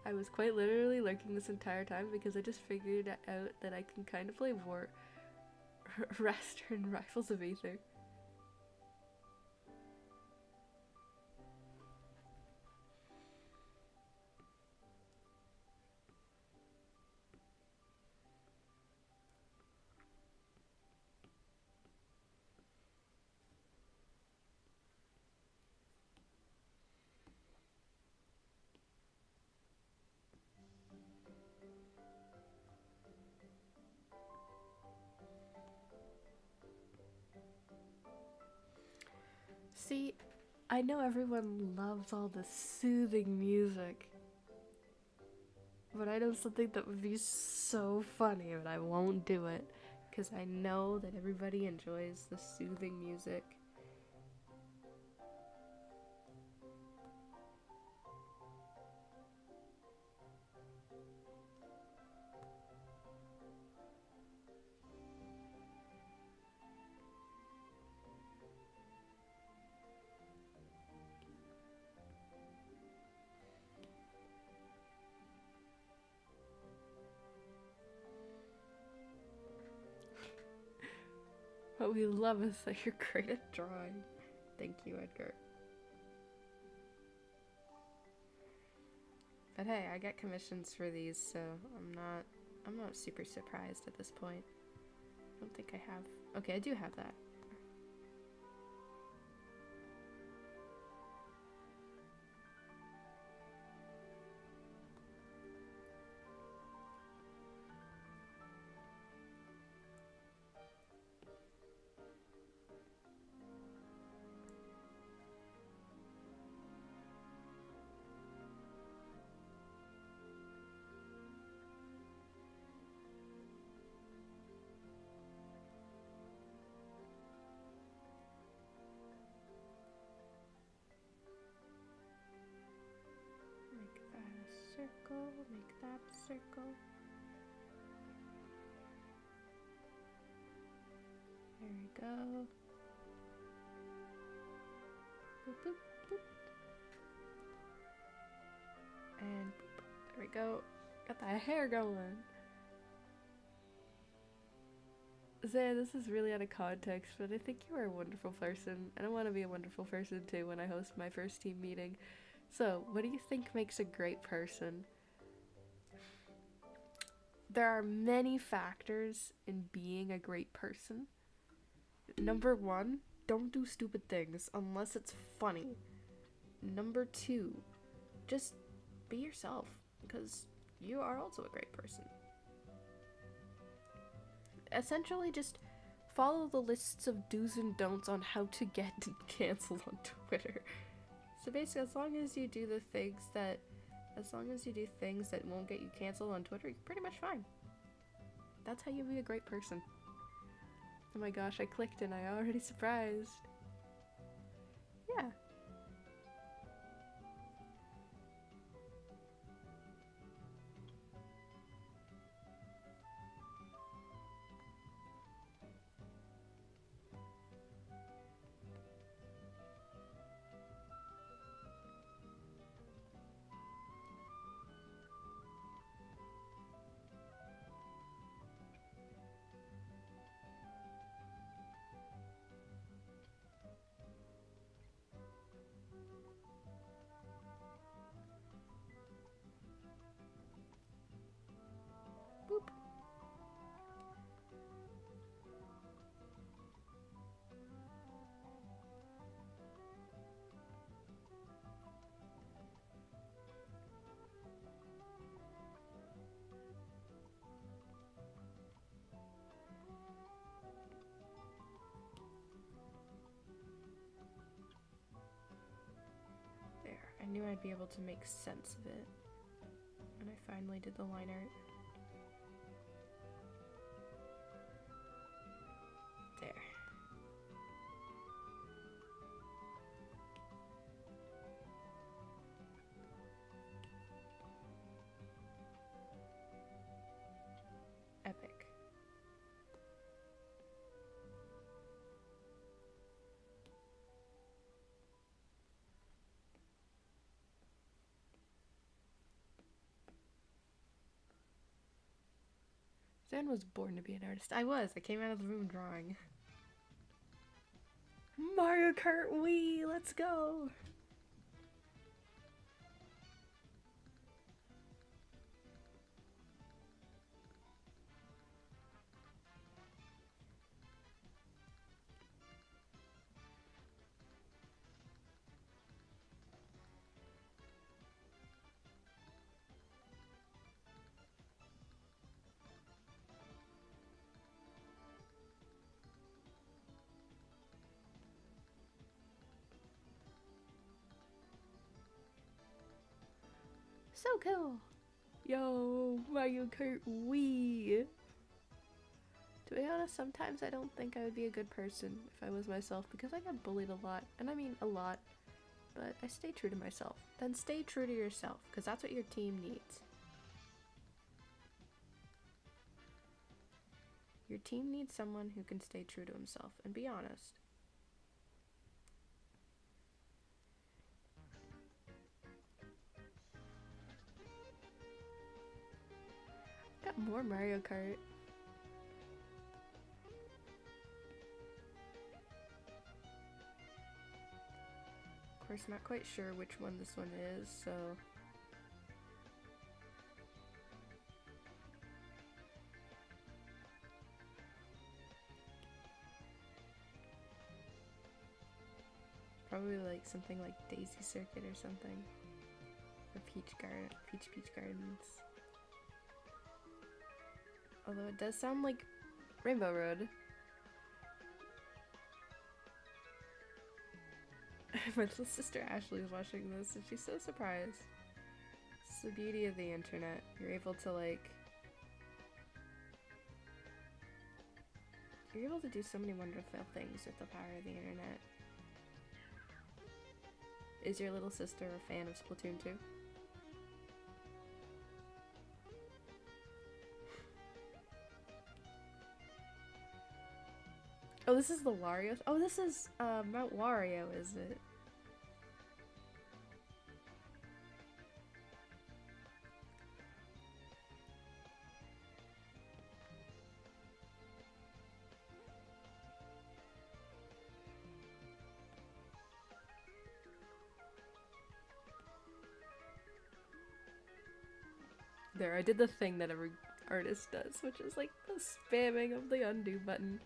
S1: I was quite literally lurking this entire time because I just figured out that I can kind of play Raster and Rifles of Aether. See, I know everyone loves all the soothing music, but I know something that would be so funny, but I won't do it, because I know that everybody enjoys the soothing music. What we love is that you're great at drawing. Thank you, Edgar. But hey, I get commissions for these, so I'm not super surprised at this point. I don't think I have. Okay, I do have that. make that a circle. There we go. Boop, boop, boop. And boop. There we go. Got that hair going. Zan, this is really out of context, but I think you are a wonderful person, and I want to be a wonderful person too when I host my first team meeting. So, what do you think makes a great person? There are many factors in being a great person. Number 1, don't do stupid things unless it's funny. Number 2, just be yourself, because you are also a great person. Essentially, just follow the lists of do's and don'ts on how to get canceled on Twitter. So basically, as long as you do things that won't get you canceled on Twitter, you're pretty much fine. That's how you be a great person. Oh my gosh, I clicked and I already surprised. Yeah. Boop. There, I knew I'd be able to make sense of it. And I finally did the line art. There. Epic. Zan was born to be an artist. I was. I came out of the room drawing. Mario Kart Wii! Let's go! So cool! Yo, Mario Kart Wii! To be honest, sometimes I don't think I would be a good person if I was myself because I get bullied a lot, and I mean a lot, but I stay true to myself. Then stay true to yourself, because that's what your team needs. Your team needs someone who can stay true to himself and be honest. Got more Mario Kart. Of course, not quite sure which one this one is, so... Probably like something like Daisy Circuit or something. Or Peach Gardens. Although it does sound like Rainbow Road. My little sister Ashley is watching this and she's so surprised. It's the beauty of the internet. You're able to do so many wonderful things with the power of the internet. Is your little sister a fan of Splatoon 2? Oh, this is the Wario. Oh, this is Mount Wario, is it? There, I did the thing that every artist does, which is like the spamming of the undo button.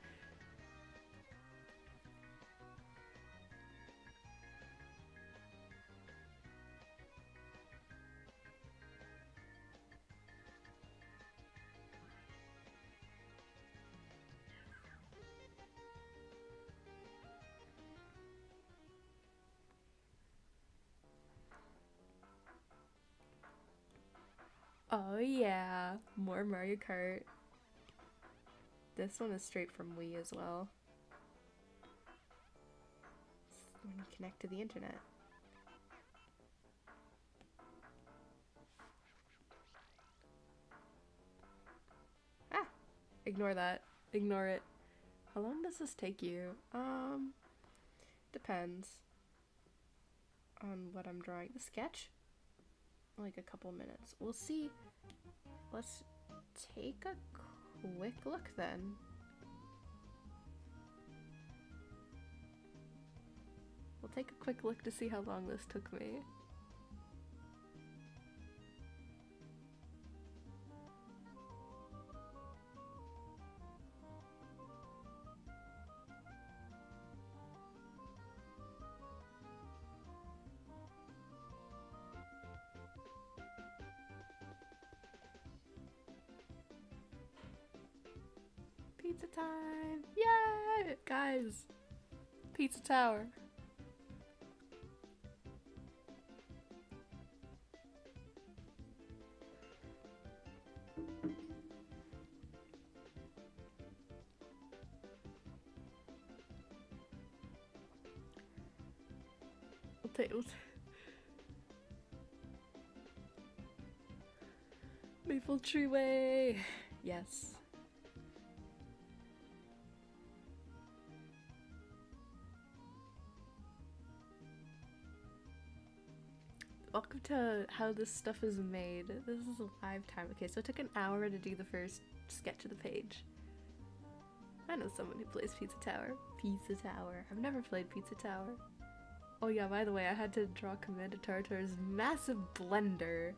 S1: Oh yeah, more Mario Kart. This one is straight from Wii as well. It's when you connect to the internet. Ah! Ignore that. Ignore it. How long does this take you? Depends on what I'm drawing. The sketch? Like a couple minutes. We'll see. Let's take a quick look then. We'll take a quick look to see how long this took me. Pizza time! Yay! Guys! Pizza Tower. Maple Tree Way! Yes. Welcome to how this stuff is made. This is a live time. Okay, so it took an hour to do the first sketch of the page. I know someone who plays Pizza Tower. Pizza Tower. I've never played Pizza Tower. Oh yeah, by the way, I had to draw Commander Tartar's massive blender.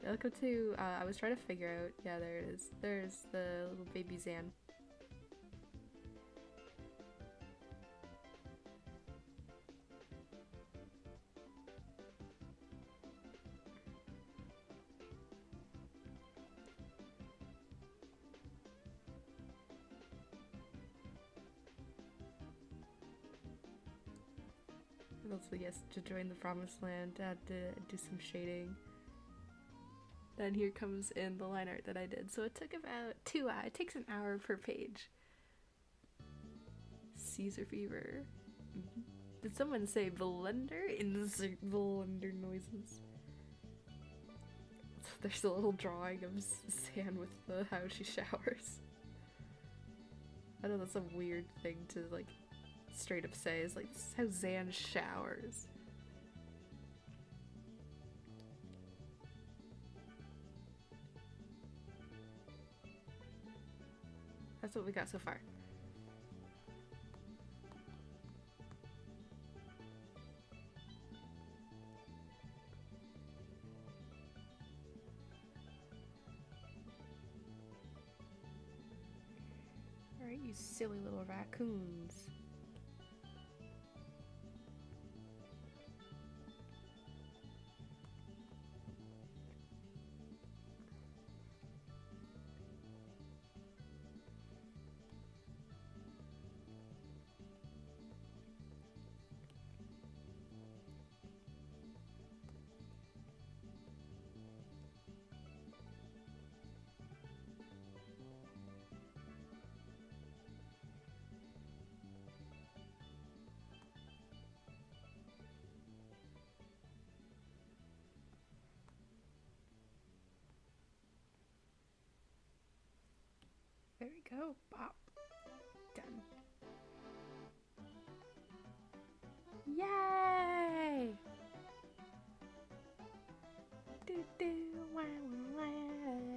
S1: Welcome to, I was trying to figure out, yeah, there it is. There's the little baby Zan. And also, yes, to join the Promised Land, I had to do some shading. Then here comes in the line art that I did. So it took about it takes an hour per page. Caesar Fever. Did someone say blender? Insert blender noises. There's a little drawing of Zan with the how she showers. I know that's a weird thing to like straight up say, is like, this is how Zan showers. That's what we got so far. Alright, you silly little raccoons. we go. Bop. Done. Yay! Do do wah wah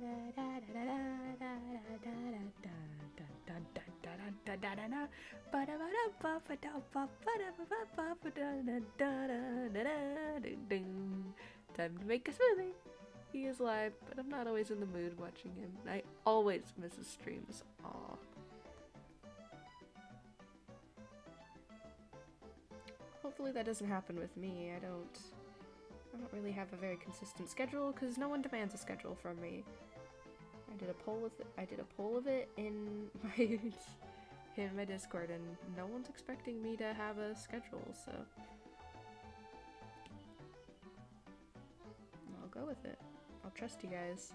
S1: da da da da da da da da da da da da da ba da ba da ba ba da ba ba da ba ba ba da da da da da da. Time to make a smoothie. He is live, but I'm not always in the mood watching him. I always miss his streams. Aw. Hopefully that doesn't happen with me. I don't really have a very consistent schedule because no one demands a schedule from me. I did a poll of it in my Discord, and no one's expecting me to have a schedule, so I'll go with it. I'll trust you guys.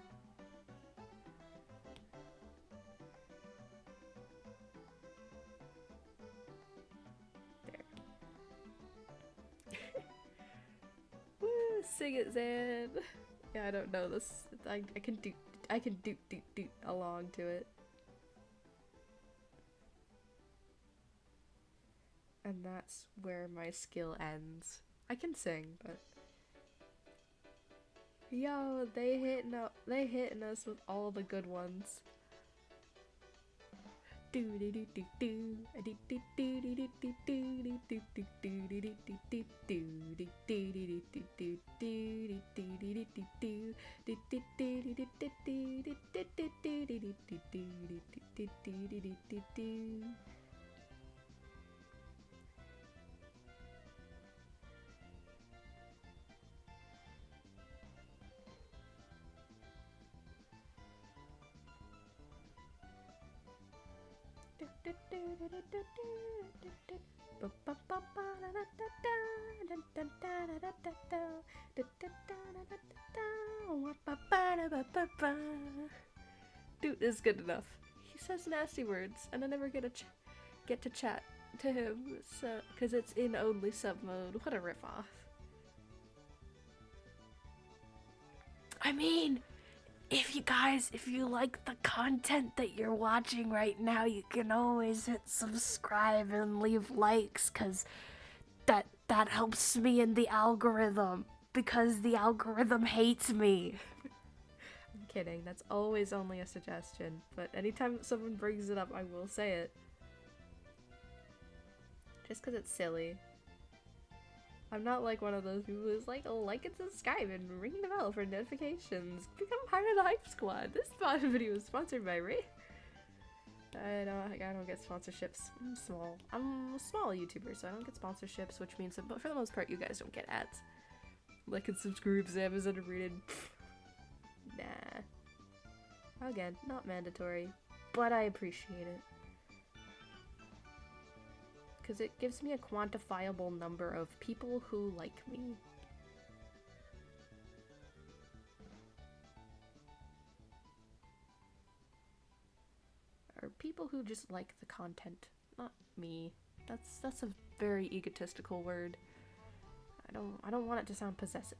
S1: Woo, sing it, Zan. Yeah, I don't know this. I can do along to it. And that's where my skill ends. I can sing, but yo, they hitting us with all the good ones. Do do do do do do do do do do do do do do do do do do. Dude is good enough. He says nasty words, and I never get to chat to him, so because it's in only sub mode. What a ripoff! I mean, if you like the content that you're watching right now, you can always hit subscribe and leave likes, cause that helps me in the algorithm, because the algorithm hates me. I'm kidding, that's always only a suggestion, but anytime someone brings it up, I will say it. Just cause it's silly. I'm not like one of those people who's like, like and subscribe and ring the bell for notifications. Become part of the Hype Squad. This video is sponsored by Ray. I don't get sponsorships. I'm small. I'm a small YouTuber, so I don't get sponsorships, which means that, but for the most part, you guys don't get ads. Like and subscribe, Sam is underrated. Nah. Again, not mandatory, but I appreciate it. Because it gives me a quantifiable number of people who like me. Or people who just like the content, not me. That's a very egotistical word. I don't want it to sound possessive.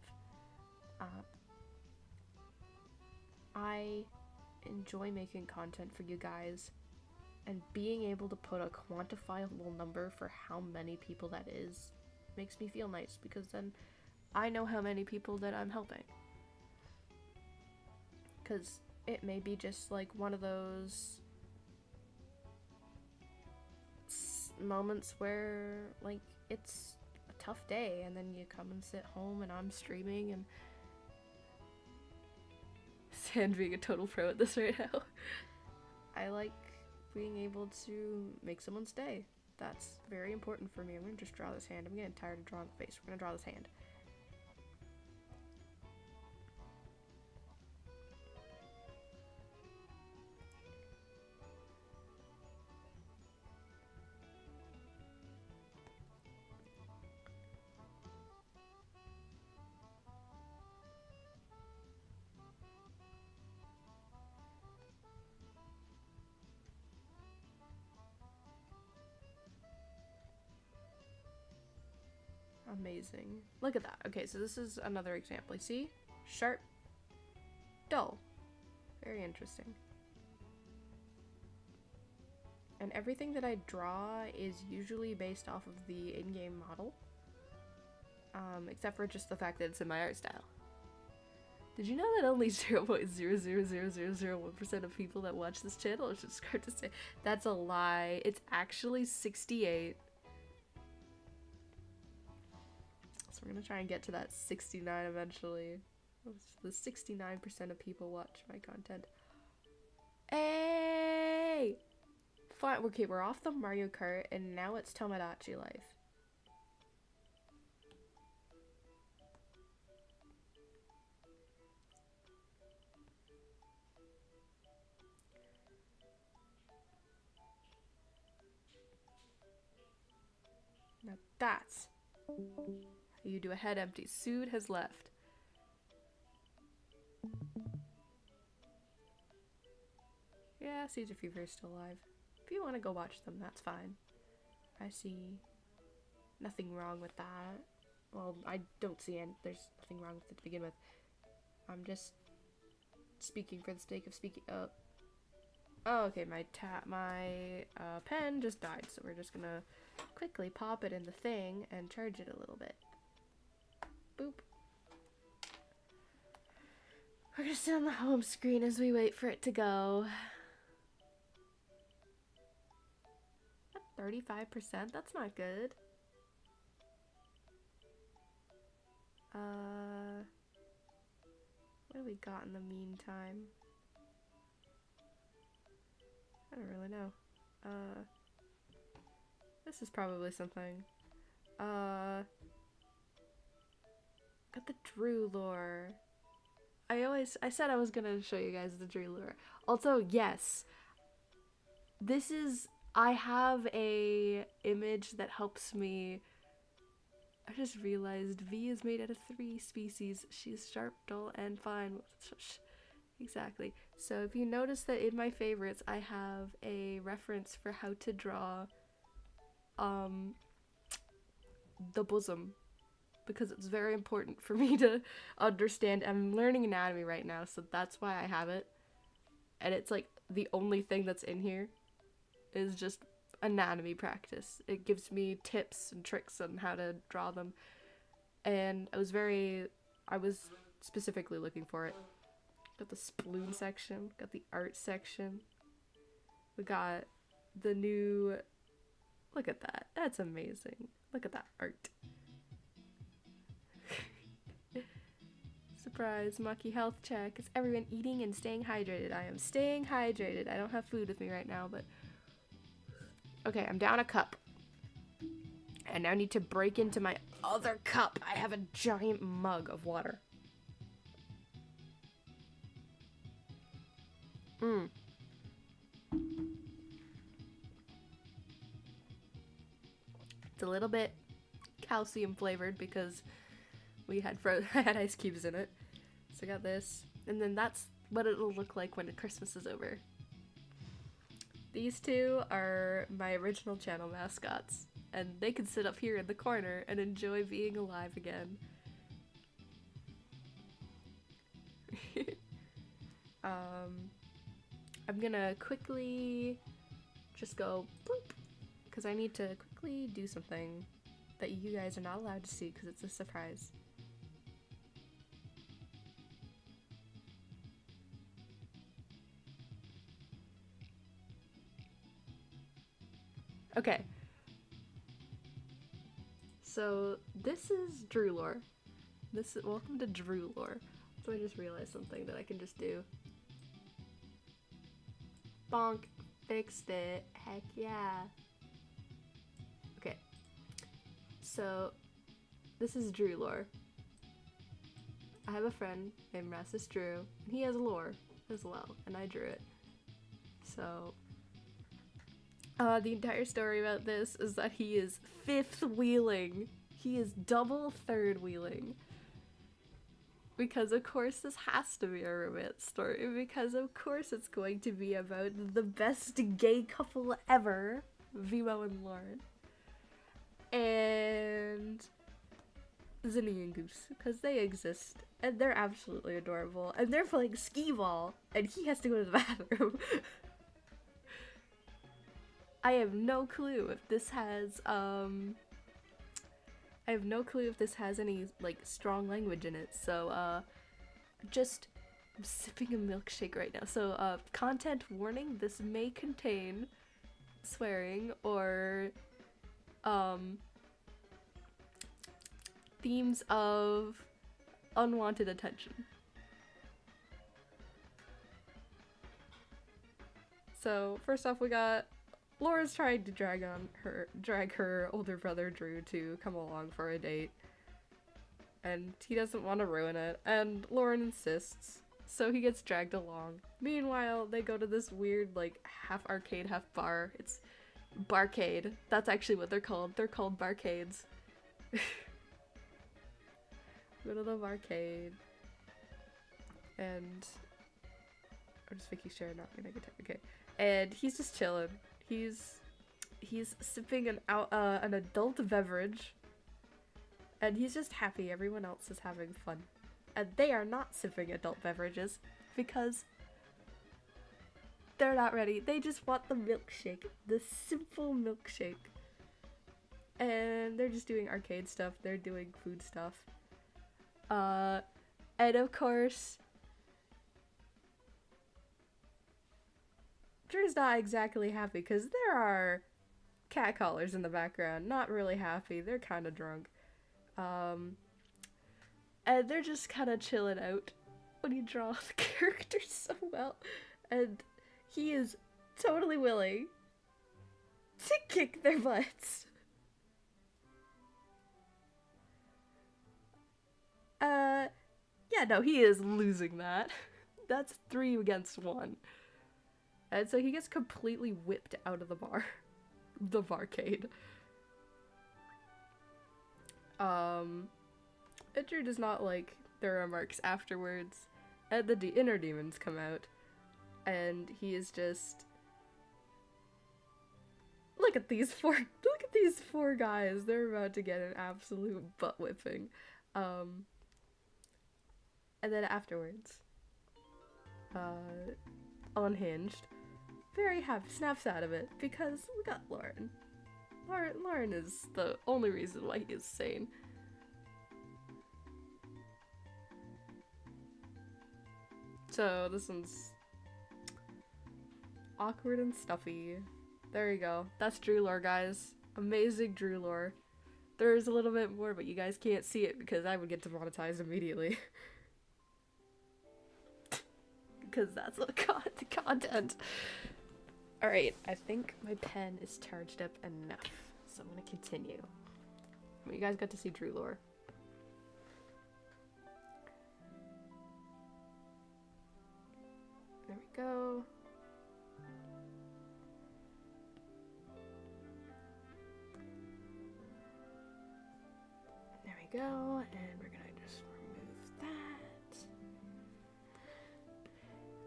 S1: I enjoy making content for you guys. And being able to put a quantifiable number for how many people that is makes me feel nice, because then I know how many people that I'm helping. Because it may be just like one of those moments where like it's a tough day and then you come and sit home and I'm streaming and Sand being a total pro at this right now. I like being able to make someone's day. That's very important for me. I'm gonna just draw this hand. I'm getting tired of drawing the face. We're gonna draw this hand. Amazing. Look at that. Okay, so this is another example. You see? Sharp, dull. Very interesting. And everything that I draw is usually based off of the in-game model. Except for just the fact that it's in my art style. Did you know that only 0.0000001% of people that watch this channel are subscribed to say that's a lie? It's actually 68. So we're gonna try and get to that 69 eventually. The 69% of people watch my content. Hey! Fine. Okay, we're off the Mario Kart, and now it's Tomodachi Life. Now that's how you do a head empty. Sood has left. Yeah, Siege of Fever is still alive. If you want to go watch them, that's fine. I see nothing wrong with that. Well, I don't see any. There's nothing wrong with it to begin with. I'm just speaking for the sake of speaking. Oh, okay. My pen just died, so we're just gonna quickly pop it in the thing and charge it a little bit. Boop. We're gonna sit on the home screen as we wait for it to go. 35%? That's not good. What have we got in the meantime? I don't really know. This is probably something. Got the Drew lore. I said I was gonna show you guys the Drew lore. Also, yes. I have a image that helps me. I just realized V is made out of 3 species. She's sharp, dull, and fine. Exactly. So if you notice that in my favorites, I have a reference for how to draw the bosom, because it's very important for me to understand. I'm learning anatomy right now, so that's why I have it. And it's like the only thing that's in here is just anatomy practice. It gives me tips and tricks on how to draw them. And I was specifically looking for it. Got the sploon section, got the art section. We got the new, look at that. That's amazing. Look at that art. Surprise, Maki health check. Is everyone eating and staying hydrated? I am staying hydrated. I don't have food with me right now, but okay, I'm down a cup. And now I need to break into my other cup. I have a giant mug of water. It's a little bit calcium flavored because we had I had ice cubes in it. So I got this. And then that's what it'll look like when Christmas is over. These two are my original channel mascots, and they can sit up here in the corner and enjoy being alive again. I'm gonna quickly just go bloop, because I need to quickly do something that you guys are not allowed to see because it's a surprise. Okay. So this is Drew lore. Welcome to Drew lore. So I just realized something that I can just do. Bonk. Fixed it. Heck yeah. Okay. So this is Drew lore. I have a friend named Rassus Drew, and he has lore as well, and I drew it. So the entire story about this is that he is fifth wheeling. He is double third wheeling. Because of course this has to be a romance story, because of course it's going to be about the best gay couple ever, Vimo and Lauren. And Zinni and Goose, because they exist, and they're absolutely adorable, and they're playing skee ball, and he has to go to the bathroom. I have no clue if this has any like strong language in it. So just I'm sipping a milkshake right now. So content warning, this may contain swearing or themes of unwanted attention. So first off, we got Laura's trying to drag her older brother Drew to come along for a date, and he doesn't want to ruin it, and Lauren insists, so he gets dragged along. Meanwhile, they go to this weird like half arcade, half bar. It's barcade. That's actually what they're called. They're called barcades. Go to the barcade, and I'm just making sure I'm not gonna get okay. And he's just chilling. He's sipping an adult beverage, and he's just happy everyone else is having fun, and they are not sipping adult beverages because they're not ready. They just want the milkshake, the simple milkshake, and they're just doing arcade stuff. They're doing food stuff, and of course, Drew's not exactly happy because there are catcallers in the background. Not really happy. They're kind of drunk. And they're just kind of chilling out when you draw the characters so well. And he is totally willing to kick their butts. Yeah, no, he is losing that. That's 3 against 1. And so he gets completely whipped out of the bar. The barcade. And Drew does not like their remarks afterwards. And the inner demons come out. And he is just... Look at these four guys. They're about to get an absolute butt whipping. And then afterwards, unhinged, very happy, snaps out of it because we got Lauren. Lauren is the only reason why he is sane. So this one's awkward and stuffy. There you go. That's Drew lore, guys. Amazing Drew lore. There's a little bit more, but you guys can't see it because I would get demonetized immediately. Because that's what the content. Alright, I think my pen is charged up enough, so I'm gonna continue. But you guys got to see Drew lore. There we go. There we go, and we're gonna just remove that.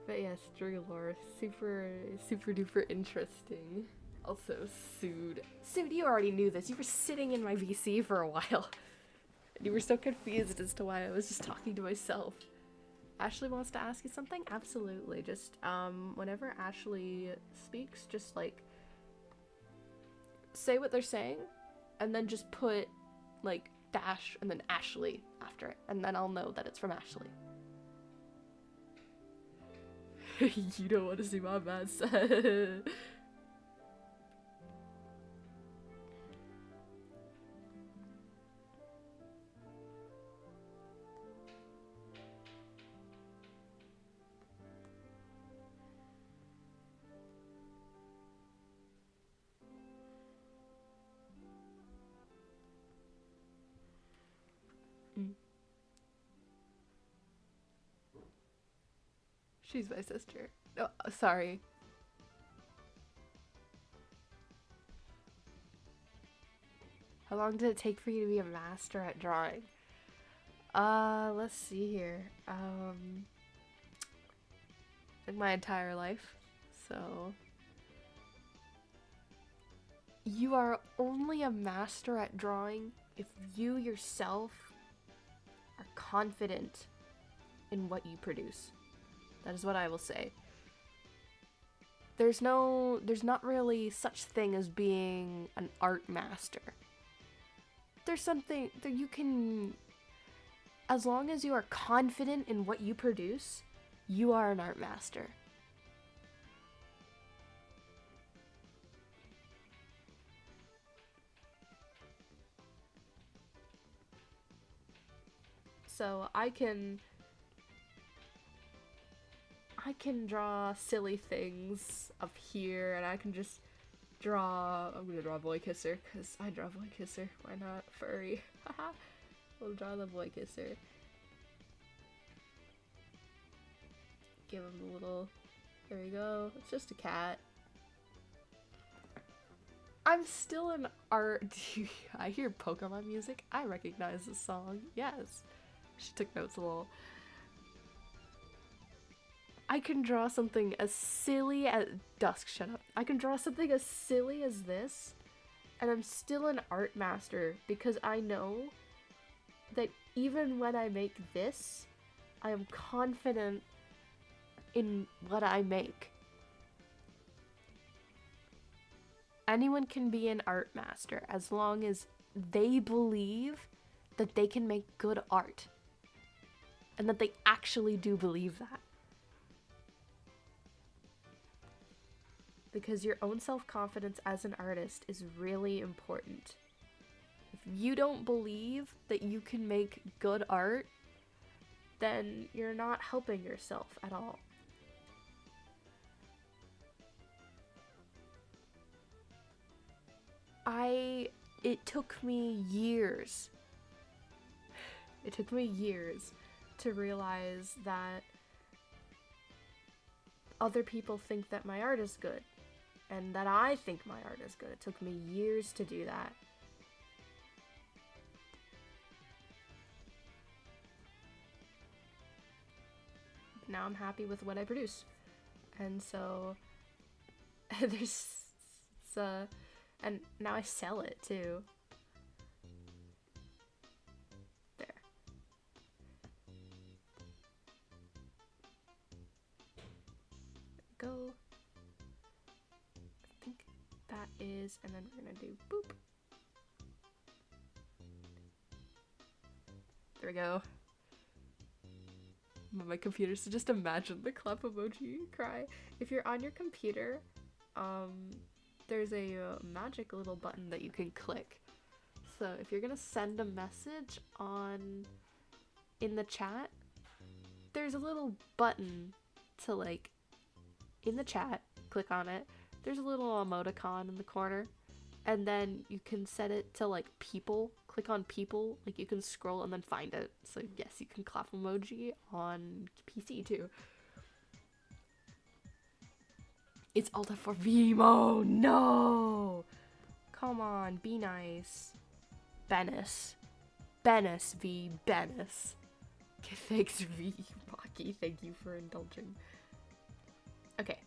S1: But yes, Drew lore, super duper interesting. Also, Sood, you already knew this. You were sitting in my VC for a while. And you were so confused as to why I was just talking to myself. Ashley wants to ask you something? Absolutely. Just, whenever Ashley speaks, just, like, say what they're saying, and then just put, like, dash and then Ashley after it, and then I'll know that it's from Ashley. You don't want to see my bad side. She's my sister. Oh, sorry. How long did it take for you to be a master at drawing? Let's see here. Like my entire life. So you are only a master at drawing if you yourself are confident in what you produce. That is what I will say. there's not really such thing as being an art master. There's something that you can, as long as you are confident in what you produce, you are an art master. So I can draw silly things up here, and I can just I'm gonna draw a boy kisser, because I draw boy kisser. Why not? Furry. Haha. We'll draw the boy kisser. Give him a little, there we go. It's just a cat. I'm still in art. I hear Pokemon music. I recognize the song. Yes. She took notes a little. I can draw something as silly as Dusk, shut up. I can draw something as silly as this, and I'm still an art master because I know that even when I make this, I am confident in what I make. Anyone can be an art master as long as they believe that they can make good art. And that they actually do believe that. Because your own self-confidence as an artist is really important. If you don't believe that you can make good art, then you're not helping yourself at all. It took me years. It took me years to realize that other people think that my art is good, and that I think my art is good. It took me years to do that. Now I'm happy with what I produce. And so and now I sell it too. There. Go. I think that is, and then we're gonna do boop. There we go. My computer, so just imagine the clap emoji cry. If you're on your computer, there's a magic little button that you can click. So if you're gonna send a message in the chat, there's a little button to, like, in the chat, click on it. There's a little emoticon in the corner, and then you can set it to, like, people. Click on people, like, you can scroll and then find it. So yes, you can clap emoji on PC too. It's Alt F4 Vimo. No, come on, be nice. Bennis V Bennis. Okay, thanks V Maki. Thank you for indulging. Okay.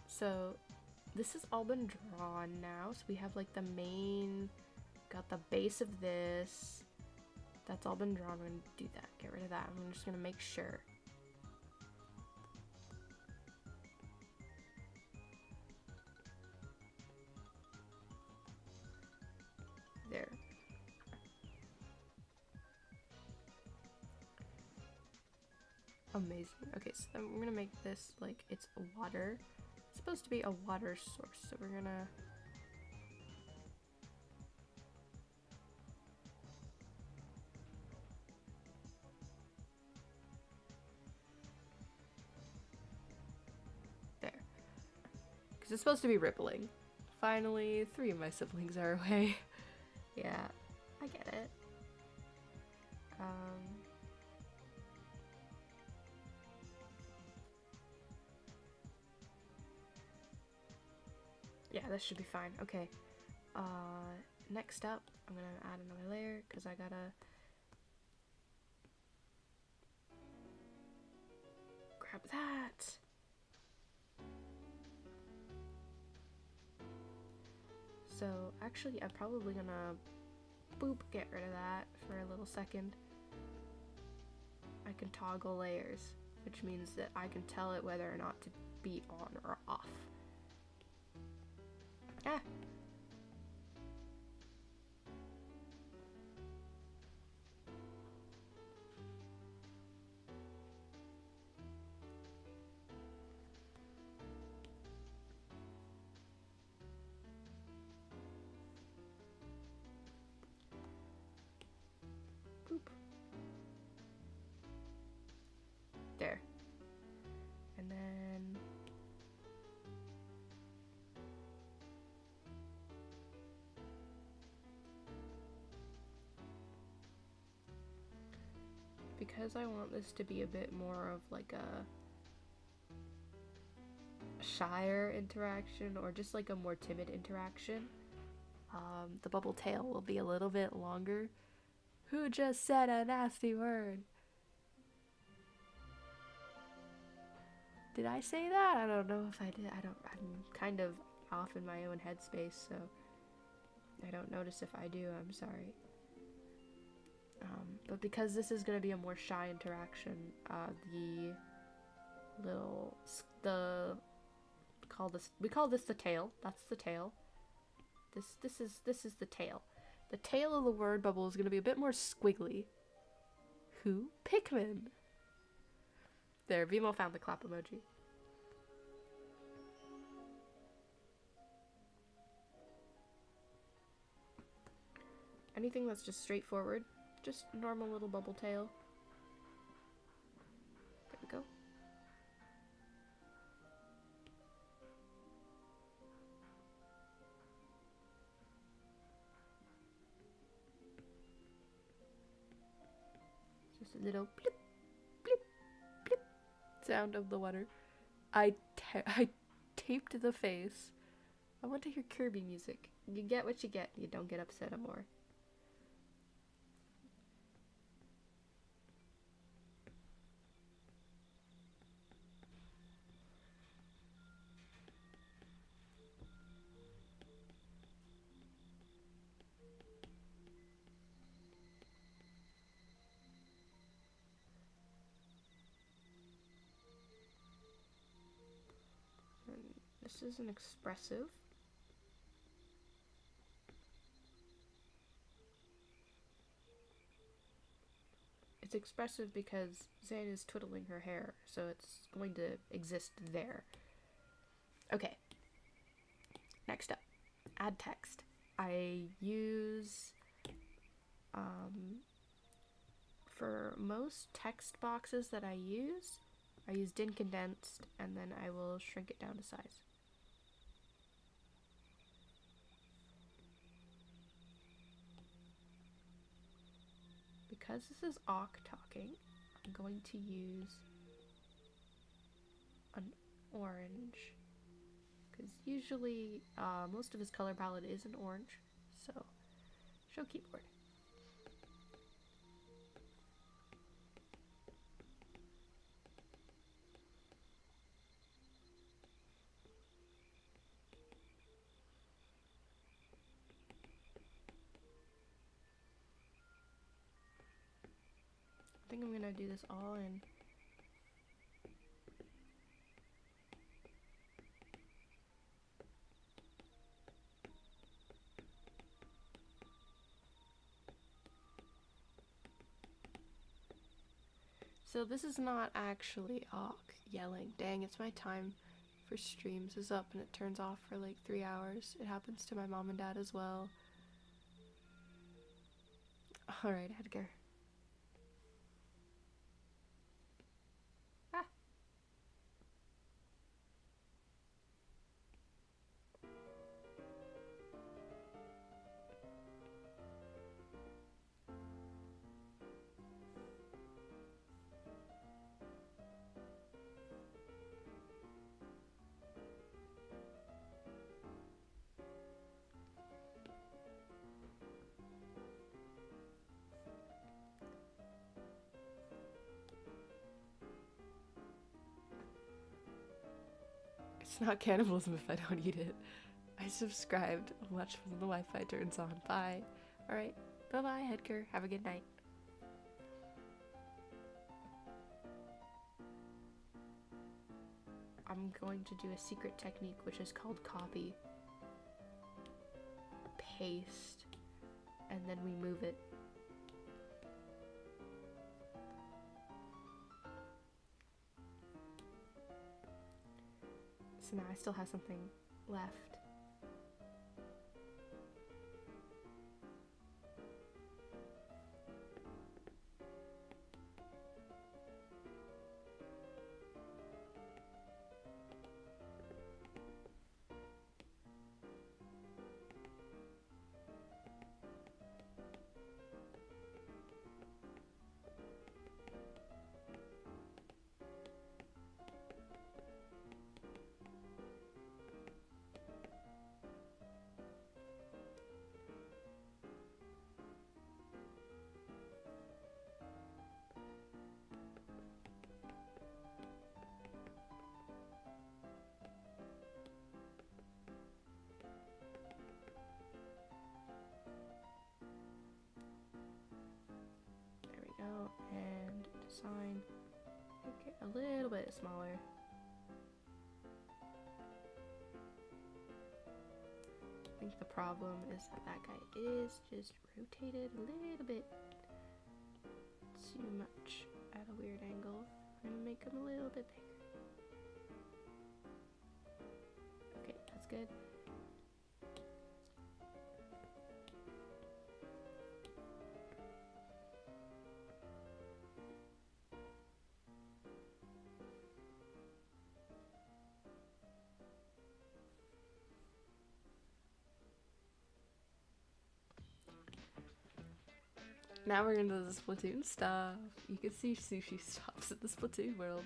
S1: So this has all been drawn now. So we have, like, the main, got the base of this. That's all been drawn. We're gonna do that. Get rid of that. I'm just gonna make sure. There. Amazing. Okay, so then we're gonna make this, like, it's water. It's supposed to be a water source, so we're gonna... There. Because it's supposed to be rippling. Finally, 3 of my siblings are away. Yeah, I get it. Yeah, this should be fine. Okay. Next up, I'm gonna add another layer because I gotta grab that. So actually, I'm probably gonna boop, get rid of that for a little second. I can toggle layers. which means that I can tell it whether or not to be on or off. Ah! Boop. There. And then because I want this to be a bit more of like a shyer interaction, or just like a more timid interaction, the bubble tail will be a little bit longer. Who just said a nasty word? Did I say that? I don't know if I did. I'm kind of off in my own headspace, so I don't notice if I do. I'm sorry. But because this is going to be a more shy interaction, we call this the tail. That's the tail. This is the tail. The tail of the word bubble is going to be a bit more squiggly. Who? Pikmin. There, Vimo found the clap emoji. Anything that's just straightforward, just normal little bubble tail. There we go. Just a little blip, blip, blip sound of the water. I taped the face. I want to hear Kirby music. You get what you get. You don't get upset anymore. This is an expressive. It's expressive because Zane is twiddling her hair, so it's going to exist there. Okay. Next up, add text. I use, for most text boxes that I use din condensed, and then I will shrink it down to size. Because this is awk talking, I'm going to use an orange, because usually most of his color palette is an orange. So, show keyboard. I think I'm gonna do this all in. So this is not actually awk yelling. Dang, it's my time for streams is up and it turns off for like 3 hours. It happens to my mom and dad as well. Alright, Edgar. It's not cannibalism if I don't eat it. I subscribed. Watch when the Wi-Fi turns on. Bye. Alright. Bye-bye, Edgar. Have a good night. I'm going to do a secret technique which is called copy, paste, and then we move it. So now I still have something left. And design, make it a little bit smaller. I think the problem is that that guy is just rotated a little bit too much at a weird angle. I'm gonna make him a little bit bigger. Okay, that's good. Now we're into the Splatoon stuff. You can see sushi stops in the Splatoon world.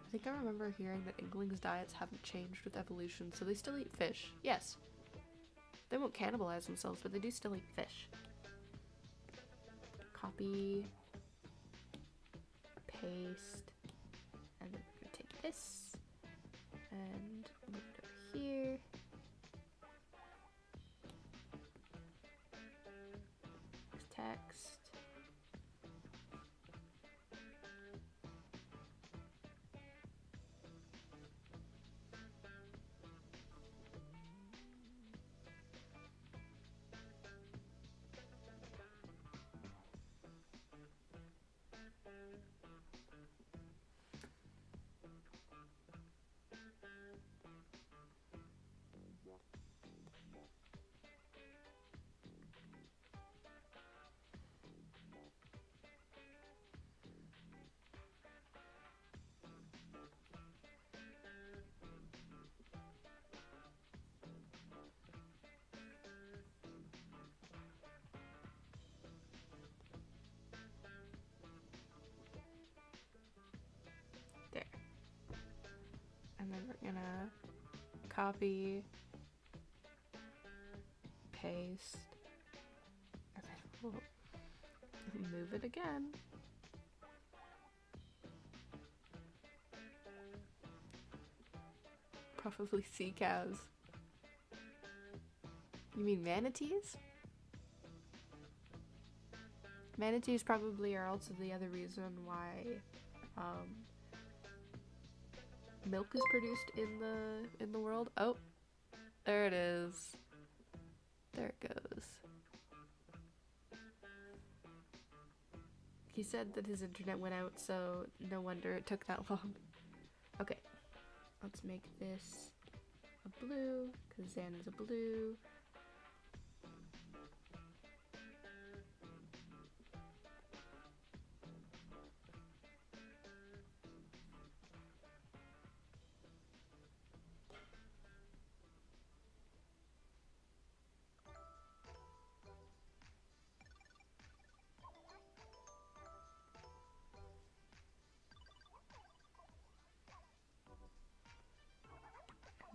S1: I think I remember hearing that Inklings' diets haven't changed with evolution, so they still eat fish. Yes. They won't cannibalize themselves, but they do still eat fish. Copy. Paste. And then we're gonna take this and move it over here. Text. There. And then we're gonna copy, paste, and then we'll move it again. Probably sea cows. You mean manatees? Manatees probably are also the other reason why milk is produced in the world. Oh, there it is. There it goes. He said that his internet went out, so no wonder it took that long. Okay, let's make this a blue, because Zan is a blue.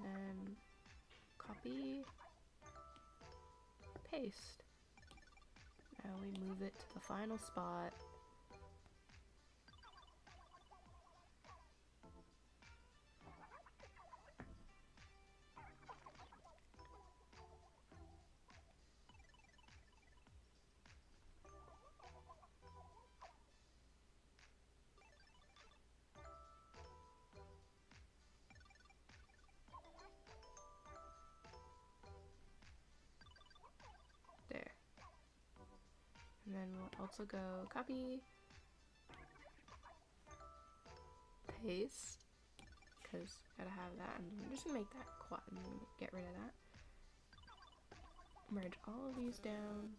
S1: And copy, paste. Now we move it to the final spot. also go copy, paste, because gotta have that, and I'm just gonna make that quad and get rid of that. Merge all of these down.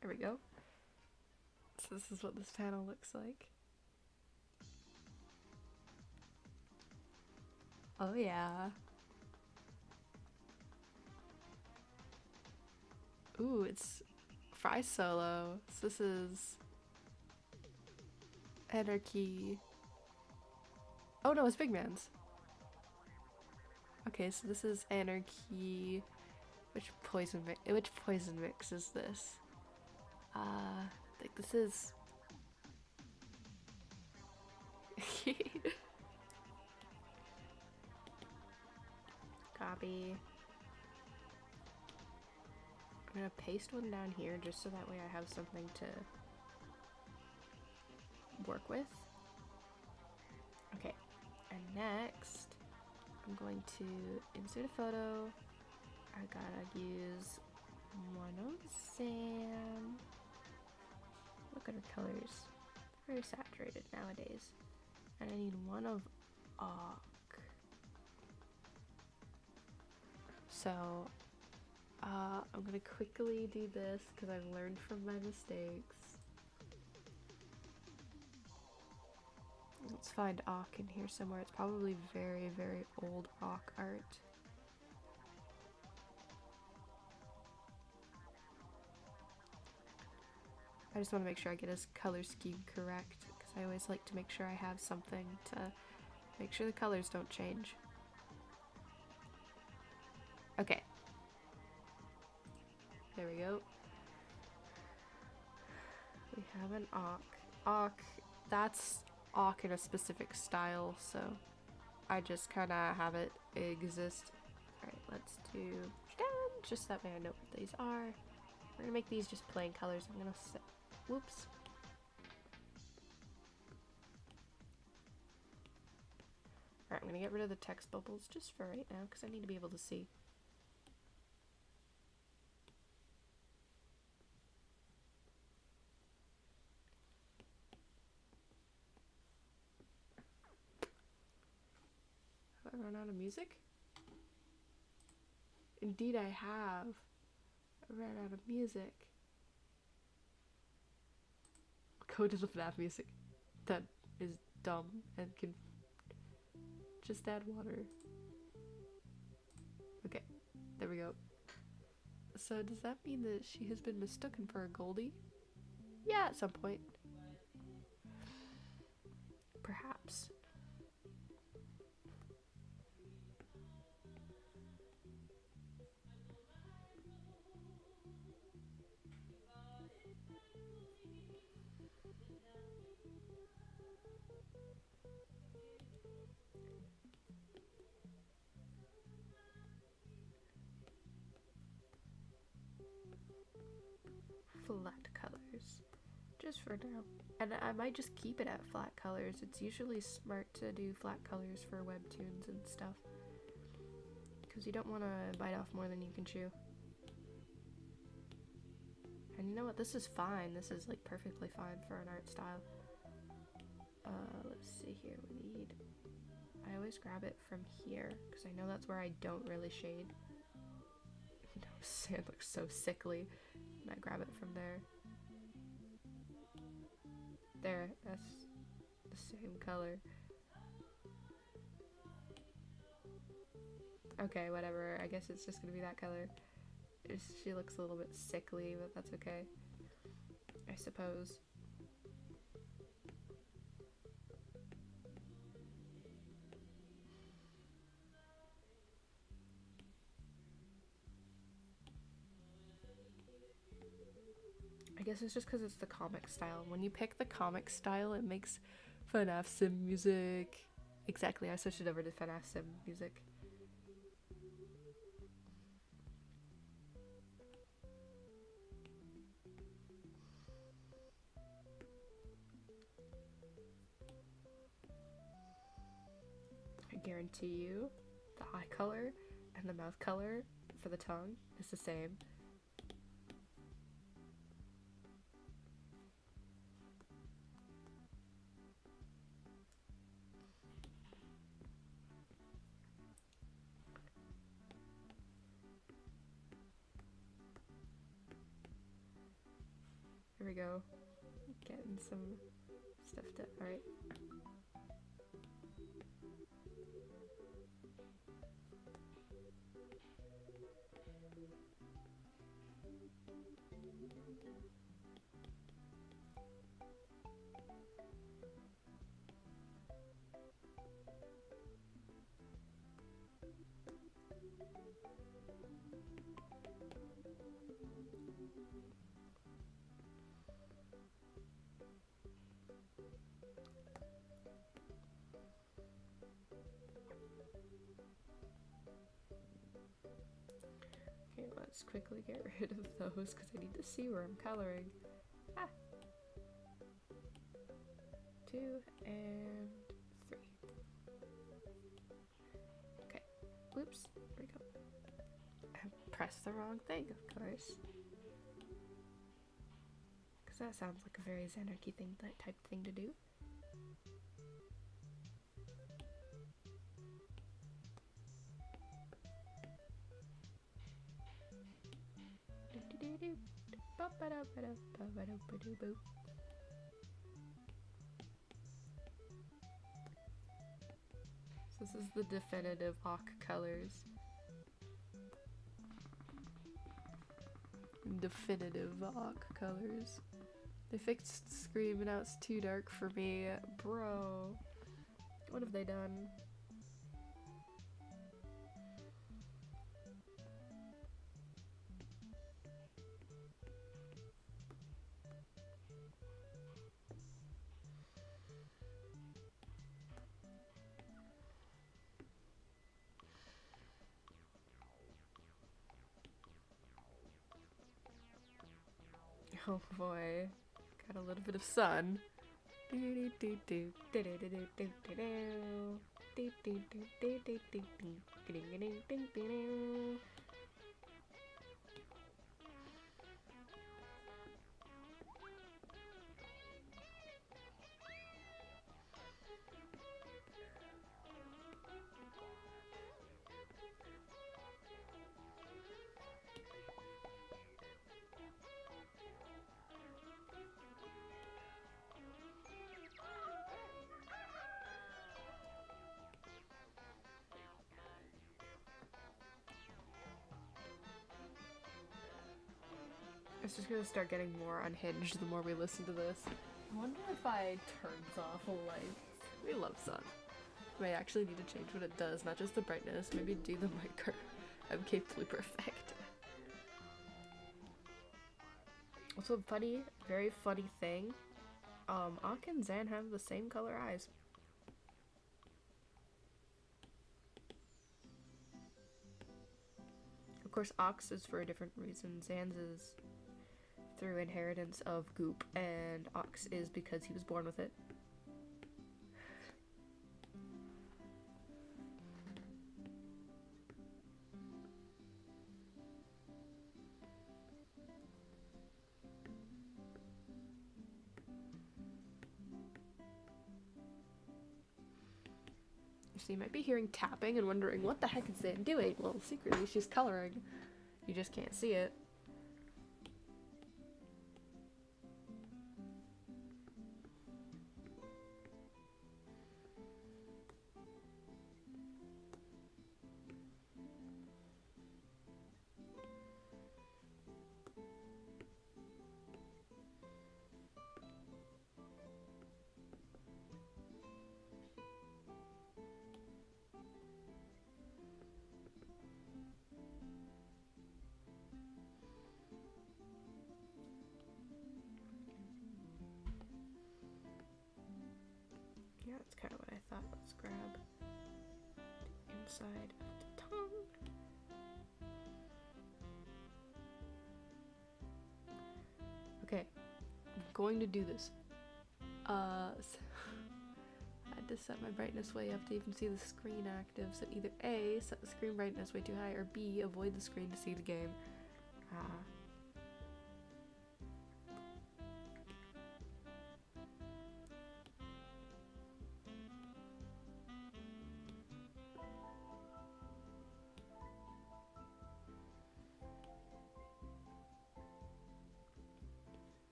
S1: There we go. So this is what this panel looks like. Oh yeah. Ooh, it's Fry Solo. So this is Anarchy. Oh no, it's Big Man's. Okay, so this is Anarchy. Which poison mix is this? I think this is copy. I'm gonna paste one down here just so that way I have something to work with. Okay, and next I'm going to insert a photo. I gotta use one of Sam. Look at her colors. Very saturated nowadays. And I need one of Ock. So, I'm gonna quickly do this because I've learned from my mistakes. Let's find Ock in here somewhere. It's probably very, very old Ock art. I just want to make sure I get his color scheme correct because I always like to make sure I have something to make sure the colors don't change. Okay. There we go. We have an Ock. Ock, that's Ock in a specific style, so I just kind of have it exist. Alright, let's do down, just that way I know what these are. We're gonna make these just plain colors. I'm gonna set, whoops. Alright, I'm gonna get rid of the text bubbles just for right now because I need to be able to see. Have I run out of music? Indeed I have. I ran out of music. Go to the FNAF music. That is dumb and can just add water. Okay, there we go. So does that mean that she has been mistaken for a Goldie? Yeah, at some point. Perhaps. Flat colors, just for now, and I might just keep it at flat colors. It's usually smart to do flat colors for webtoons and stuff because you don't want to bite off more than you can chew. And you know what, this is fine. This is like perfectly fine for an art style. Let's see here, we need, I always grab it from here because I know that's where I don't really shade. No, sand looks so sickly. And I grab it from there. There, that's the same color. Okay, whatever. I guess it's just gonna be that color. She looks a little bit sickly, but that's okay, I suppose. I guess it's just because it's the comic style. When you pick the comic style, it makes FNAF Sim music. Exactly, I switched it over to FNAF Sim music. I guarantee you the eye color and the mouth color for the tongue is the same. Here we go. Getting some stuff done. Alright. Okay, let's quickly get rid of those because I need to see where I'm coloring. Ah! 2 and 3. Okay. Whoops. There we go. I pressed the wrong thing, of course. Because that sounds like a very Xanarky thing, that type thing to do. So this is the definitive Ock colors. Definitive Ock colors. They fixed Scream and now it's too dark for me. Bro. What have they done? Oh boy, got a little bit of sun. It's just gonna start getting more unhinged the more we listen to this. I wonder if I turns off lights. We love sun. I may actually need to change what it does, not just the brightness, maybe do the micro MK blooper effect. Also, very funny thing, Ak and Zan have the same color eyes. Of course, Ak's is for a different reason. Zan's is through inheritance of goop, and Ak's is because he was born with it. So you might be hearing tapping and wondering, what the heck is Zan doing? Well, secretly she's coloring. You just can't see it. Yeah, that's kind of what I thought. Let's grab the inside of the tongue. Okay, I'm going to do this. I to set my brightness way up to even see the screen active. So either A, set the screen brightness way too high, or B, avoid the screen to see the game.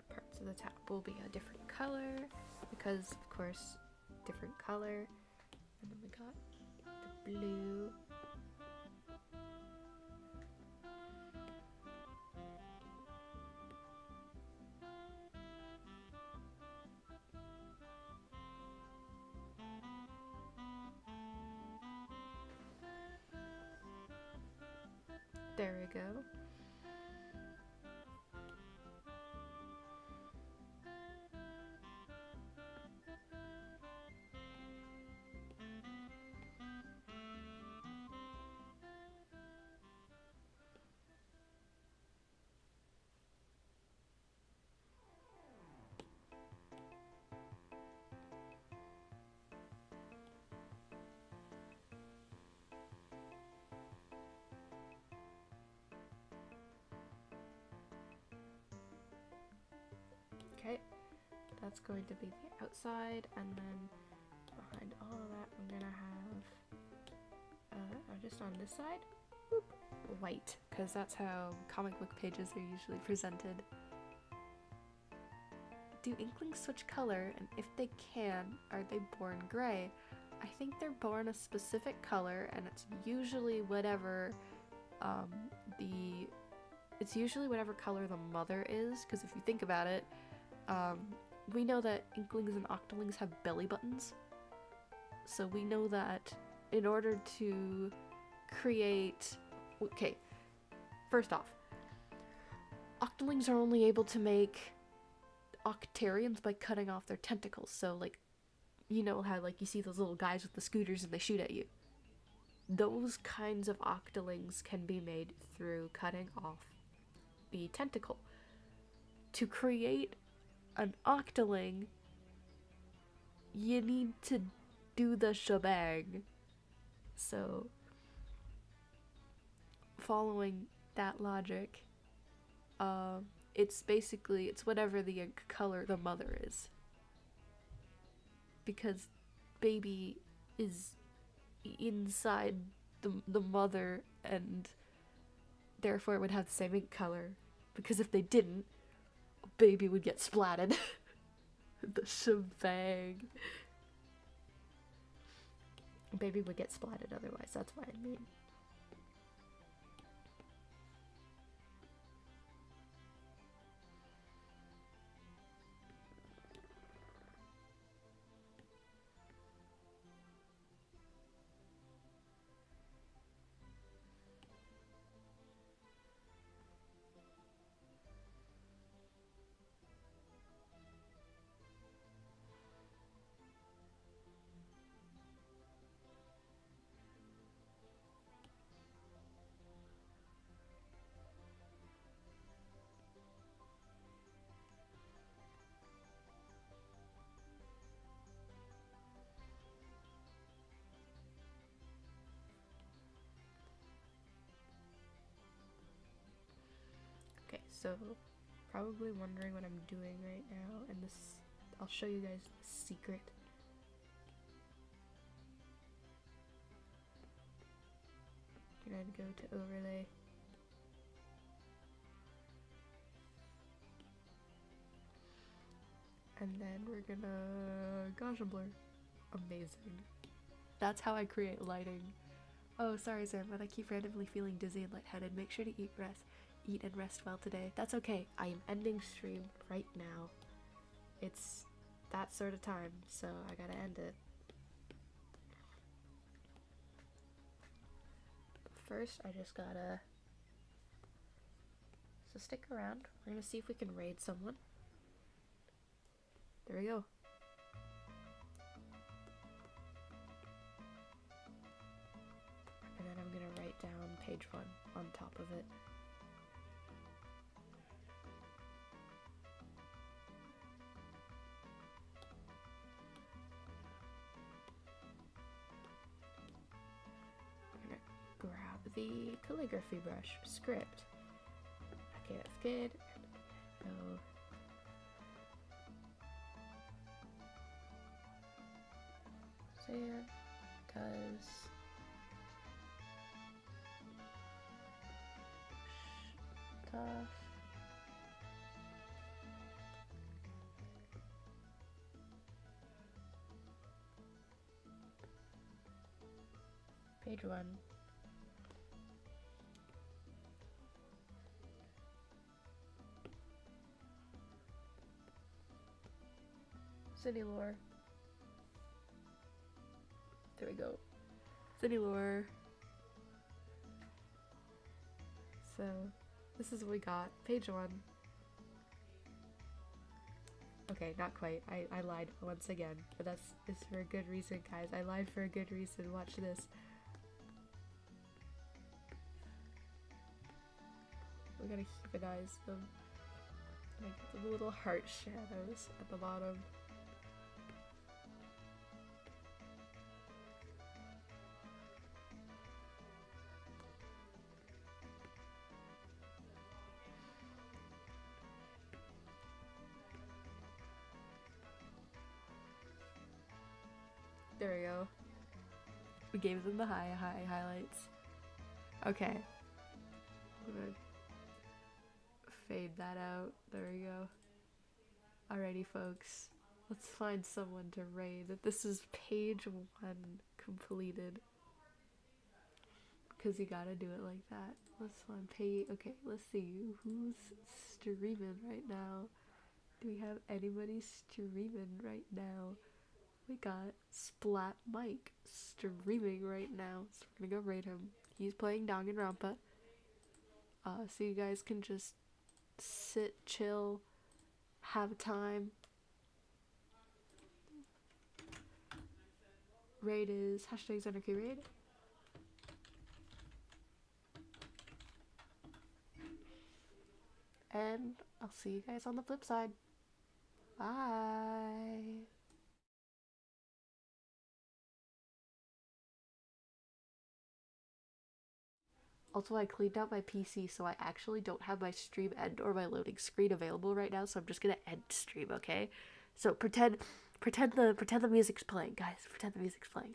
S1: Parts of the tab will be a different color because, of course, different color. And then we got the blue. There we go. Okay, that's going to be the outside, and then behind all of that I'm gonna have, just on this side, whoop, white, because that's how comic book pages are usually presented. Do Inklings switch color, and if they can, are they born gray? I think they're born a specific color, and it's usually whatever, it's usually whatever color the mother is, because if you think about it, we know that Inklings and Octolings have belly buttons. So we know that in order to create... Okay, first off, Octolings are only able to make Octarians by cutting off their tentacles. So, like, you know how, like, you see those little guys with the scooters and they shoot at you. Those kinds of Octolings can be made through cutting off the tentacle. To create an Octoling, you need to do the shebang. So, following that logic, it's basically, it's whatever the color the mother is. Because baby is inside the mother, and therefore it would have the same ink color. Because if they didn't, baby would get splatted. The shebang. Baby would get splatted otherwise, that's what I mean. Okay, so probably wondering what I'm doing right now, and this, I'll show you guys the secret. You're gonna go to overlay. And then we're gonna Gaussian blur. Amazing. That's how I create lighting. Oh, sorry Sam, but I keep randomly feeling dizzy and lightheaded. Make sure to eat and rest well today. That's okay. I am ending stream right now. It's that sort of time, so I gotta end it. First, I just gotta... So stick around. We're gonna see if we can raid someone. There we go. And then I'm gonna write down page 1 on top of it. I'm gonna grab the calligraphy brush, script. Okay, that's good. Go. Sand does stuff. Page 1. City lore. There we go. City lore. So, this is what we got. Page 1. Okay, not quite. I lied once again. But it's for a good reason, guys. I lied for a good reason. Watch this. We gotta humanize them. Like the little heart shadows at the bottom. There we go. We gave them the high highlights. Okay. I'm gonna fade that out. There we go. Alrighty, folks. Let's find someone to raid. This is page 1 completed. Because you gotta do it like that. Let's find page. Okay, let's see. Who's streaming right now? Do we have anybody streaming right now? We got Splat Mike streaming right now, so we're gonna go raid him. He's playing Danganronpa. So you guys can just sit, chill, have time. Raid is #Xanarky raid. And I'll see you guys on the flip side. Bye. Also, I cleaned out my PC, so I actually don't have my stream end or my loading screen available right now, so I'm just gonna end stream, okay? So pretend the music's playing, guys. Pretend the music's playing.